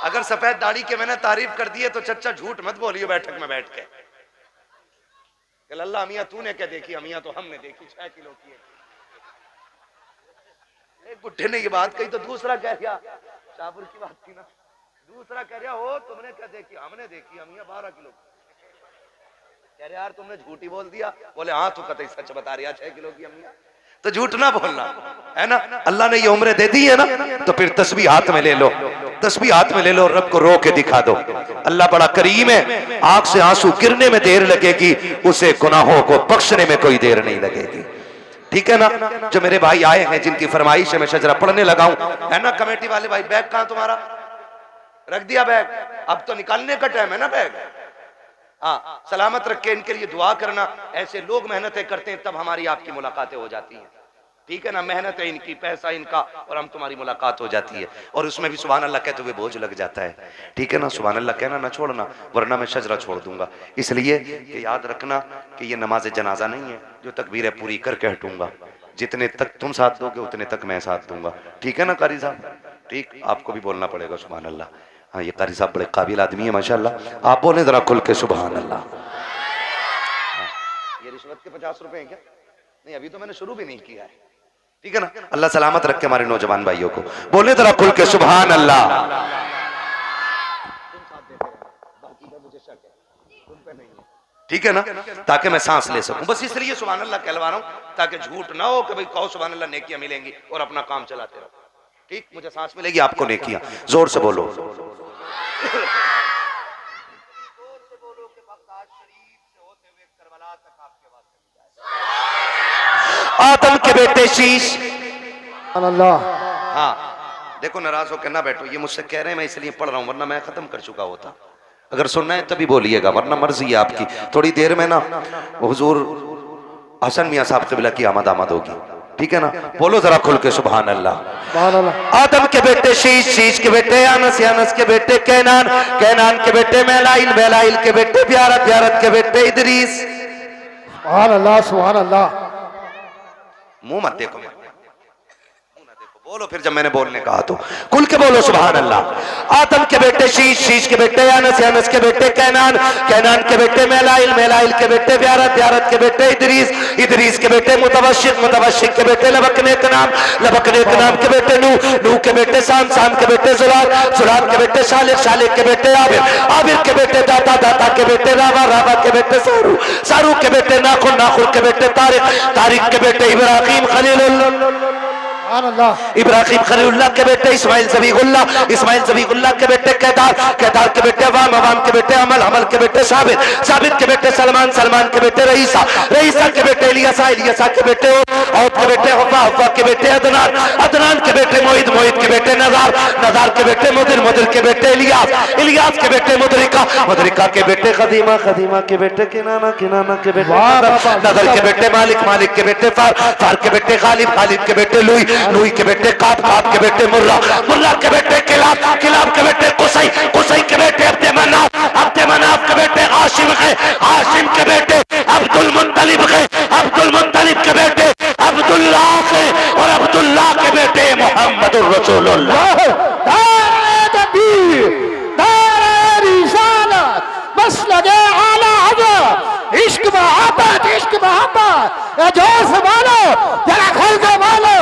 S3: अगर सफेद दाढ़ी के मैंने तारीफ कर दी है तो चच्चा झूठ मत बोलियो बैठक में बैठ के। अल्लाह अमिया तूने क्या देखी, अमिया तो हमने देखी 6 किलो की। एक बुढ़े ने ये बात कही तो दूसरा कह दिया, शाहपुर की बात थी ना, दूसरा कह रहा हो तुमने क्या देखी, हमने देखी अमिया 12 किलो। कह रहे यार तुमने झूठी बोल दिया। बोले हाँ तू कतई सच बता रही है, 6 किलो की अमिया, तो झूठ ना बोलना है ना। अल्लाह ने ये उम्र दे दी है ना, तो फिर तस्बीह हाथ में ले लो, तस्बीह हाथ में ले लो, रब को रो के दिखा दो। अल्लाह बड़ा करीम है, आंख से आंसू गिरने में देर लगेगी, उसे गुनाहों को बख्शने में कोई देर नहीं लगेगी। ठीक है ना। जो मेरे भाई आए हैं जिनकी फरमाइश है मैं शजरा पढ़ने लगा हूं, है ना। कमेटी वाले भाई बैग कहां तुम्हारा? रख दिया बैग? अब तो निकालने का टाइम है ना बैग। हाँ, सलामत रख के इनके लिए दुआ करना। ऐसे लोग मेहनतें करते हैं तब हमारी आपकी मुलाकातें हो जाती हैं, ठीक है ना। मेहनत है इनकी, पैसा इनका, और हम तुम्हारी मुलाकात हो जाती है। और उसमें भी सुभान अल्लाह कहते हुए बोझ लग जाता है, ठीक है ना। सुभान अल्लाह कहना ना छोड़ना, वरना मैं शजरा छोड़ दूंगा। इसलिए कि याद रखना कि ये नमाज जनाजा नहीं है जो तकबीरें पूरी करके हटूंगा। जितने तक तुम साथ दोगे उतने तक मैं साथ दूंगा, ठीक है ना कारी साहब। ठीक, आपको भी बोलना पड़ेगा सुभान अल्लाह। हाँ, ये कारी साहब बड़े काबिल आदमी है माशाल्लाह। आप बोले जरा खुल के सुभान अल्लाह। ये रिश्वत के 50 रुपए हैं क्या? नहीं, अभी तो मैंने शुरू भी नहीं किया है, ठीक है ना। अल्लाह सलामत रखे हमारे नौजवान भाइयों को। बोले जरा खुल के सुभान अल्लाह। ठीक है ना, ताकि मैं सांस ले सकूं। बस इसलिए सुभान अल्लाह कहलवा रहा हूं ताकि झूठ ना हो कि भाई कहो सुभान अल्लाह नेकियां मिलेंगी और अपना काम चलाते रहो। ठीक, मुझे सांस मिलेगी, आपको नेकियां। जोर से बोलो। आदम के बेटे शीश।
S2: अल्लाह।
S3: हाँ, देखो नाराज होकर ना बैठो, ये मुझसे कह रहे हैं मैं इसलिए पढ़ रहा हूं, वरना मैं खत्म कर चुका होता। अगर सुनना है तभी बोलिएगा, वरना मर्जी है आपकी। थोड़ी देर में ना हुजूर हसन मियां साहब क़िबला की आमद होगी, ठीक है ना। बोलो जरा खुल के सुभान अल्लाह। आदम के बेटे शीश, शीश के बेटे अनस, अनस के बेटे कैनान, कैनान के बेटे मैलाइल, मैलाइल के बेटे ब्यारत, ब्यारत के बेटे इदरीस।
S2: सुभान अल्लाह, सुभान अल्लाह।
S3: मुंह मत देखो, बोलो फिर जब मैंने बोलने कहा तो खुल के बोलो सुभान अल्लाह। आदम के बेटे शीश, शीश के बेटे अनस, अनस के बेटे कैनान, कैनान के बेटे मैलाइल, मैलाइल के बेटे ब्यारत, ब्यारत के बेटे इदरीस, इदरीस के बेटे मुतवशिक, मुतवशिक के बेटे लबकने का नाम, लबकने का नाम के बेटे नूह, नूह के बेटे साम, साम के बेटे जुलाल, जुलाल के बेटे सालिक, सालिक के बेटे आबिर, आबिर के बेटे दाता, दाता के बेटे रावा, रावा के बेटे सारू, सारू के बेटे नाखुन, नाखुन के बेटे तारिक, तारिक के बेटे इब्राहिम खलीलुल्लाह, इब्राहिम खलीलुल्लाह के बेटे इस्माइल ज़बीहुल्लाह, इस्माइल ज़बीहुल्लाह के बेटे केदार, केदार के बेटे अवाम, अवाम के बेटे अमल, अमल के बेटे साबित, साबित के बेटे सलमान, सलमान के बेटे रईसा, रईसा के बेटे इलियासा, इलियासा के बेटे औद के बेटे हव्वा, हव्वा के बेटे अदनान, अदनान के बेटे मोहित, मोहित के बेटे नज़ार, नज़ार के बेटे मुदिर, मुदिर के बेटे इलियास, इलियास के बेटे मुदरिका, मुदरिका के बेटे खदीमा, खदीमा के बेटे किनाना, किनाना के बेटे नदर के बेटे मालिक, मालिक के बेटे फार, फार के बेटे गालिब, गालिब के बेटे लुई, लुई के बेटे काब, काब के बेटे मुर्रा, मुर्रा के बेटे किलाब, किलाब के बेटे कुसई, कुसई के बेटे अब्दे मनाफ, अब्दे मनाफ के बेटे हाशिम है, हाशिम के बेटे अब्दुल मुत्तलिब है, अब्दुल मुत्तलिब के बेटे अब्दुल्लाह है, और अब्दुल्लाह के बेटे मोहम्मदुर रसूलुल्लाह।
S2: दारे तकबीर, दारे रिसालत, बस लगे आला हज़रत, इश्क मोहब्बत, इश्क मोहब्बत, ये जोर से बोलो, जरा खोल के बोलो,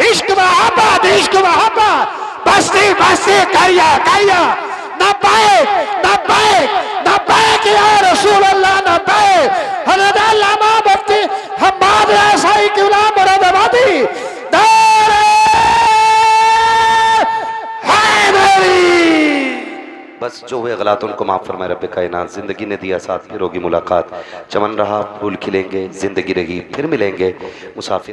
S2: इश्क मोहब्बत, इश्क मोहब्बत, बस्ती बस्ती करिया करिया, नब्बे नब्बे नब्बे या रसूल अल्लाह, नब्बे हज़रत अल्लामा मुफ्ती हम्माद रसाई क़िबला मुरादाबादी, दारे हैदरी।
S3: बस जो हुए गलत उनको माफ फरमाए रब्बे कायनात। जिंदगी ने दिया साथ, फिर होगी मुलाकात, चमन रहा फूल खिलेंगे, जिंदगी रही फिर मिलेंगे, मुसाफिर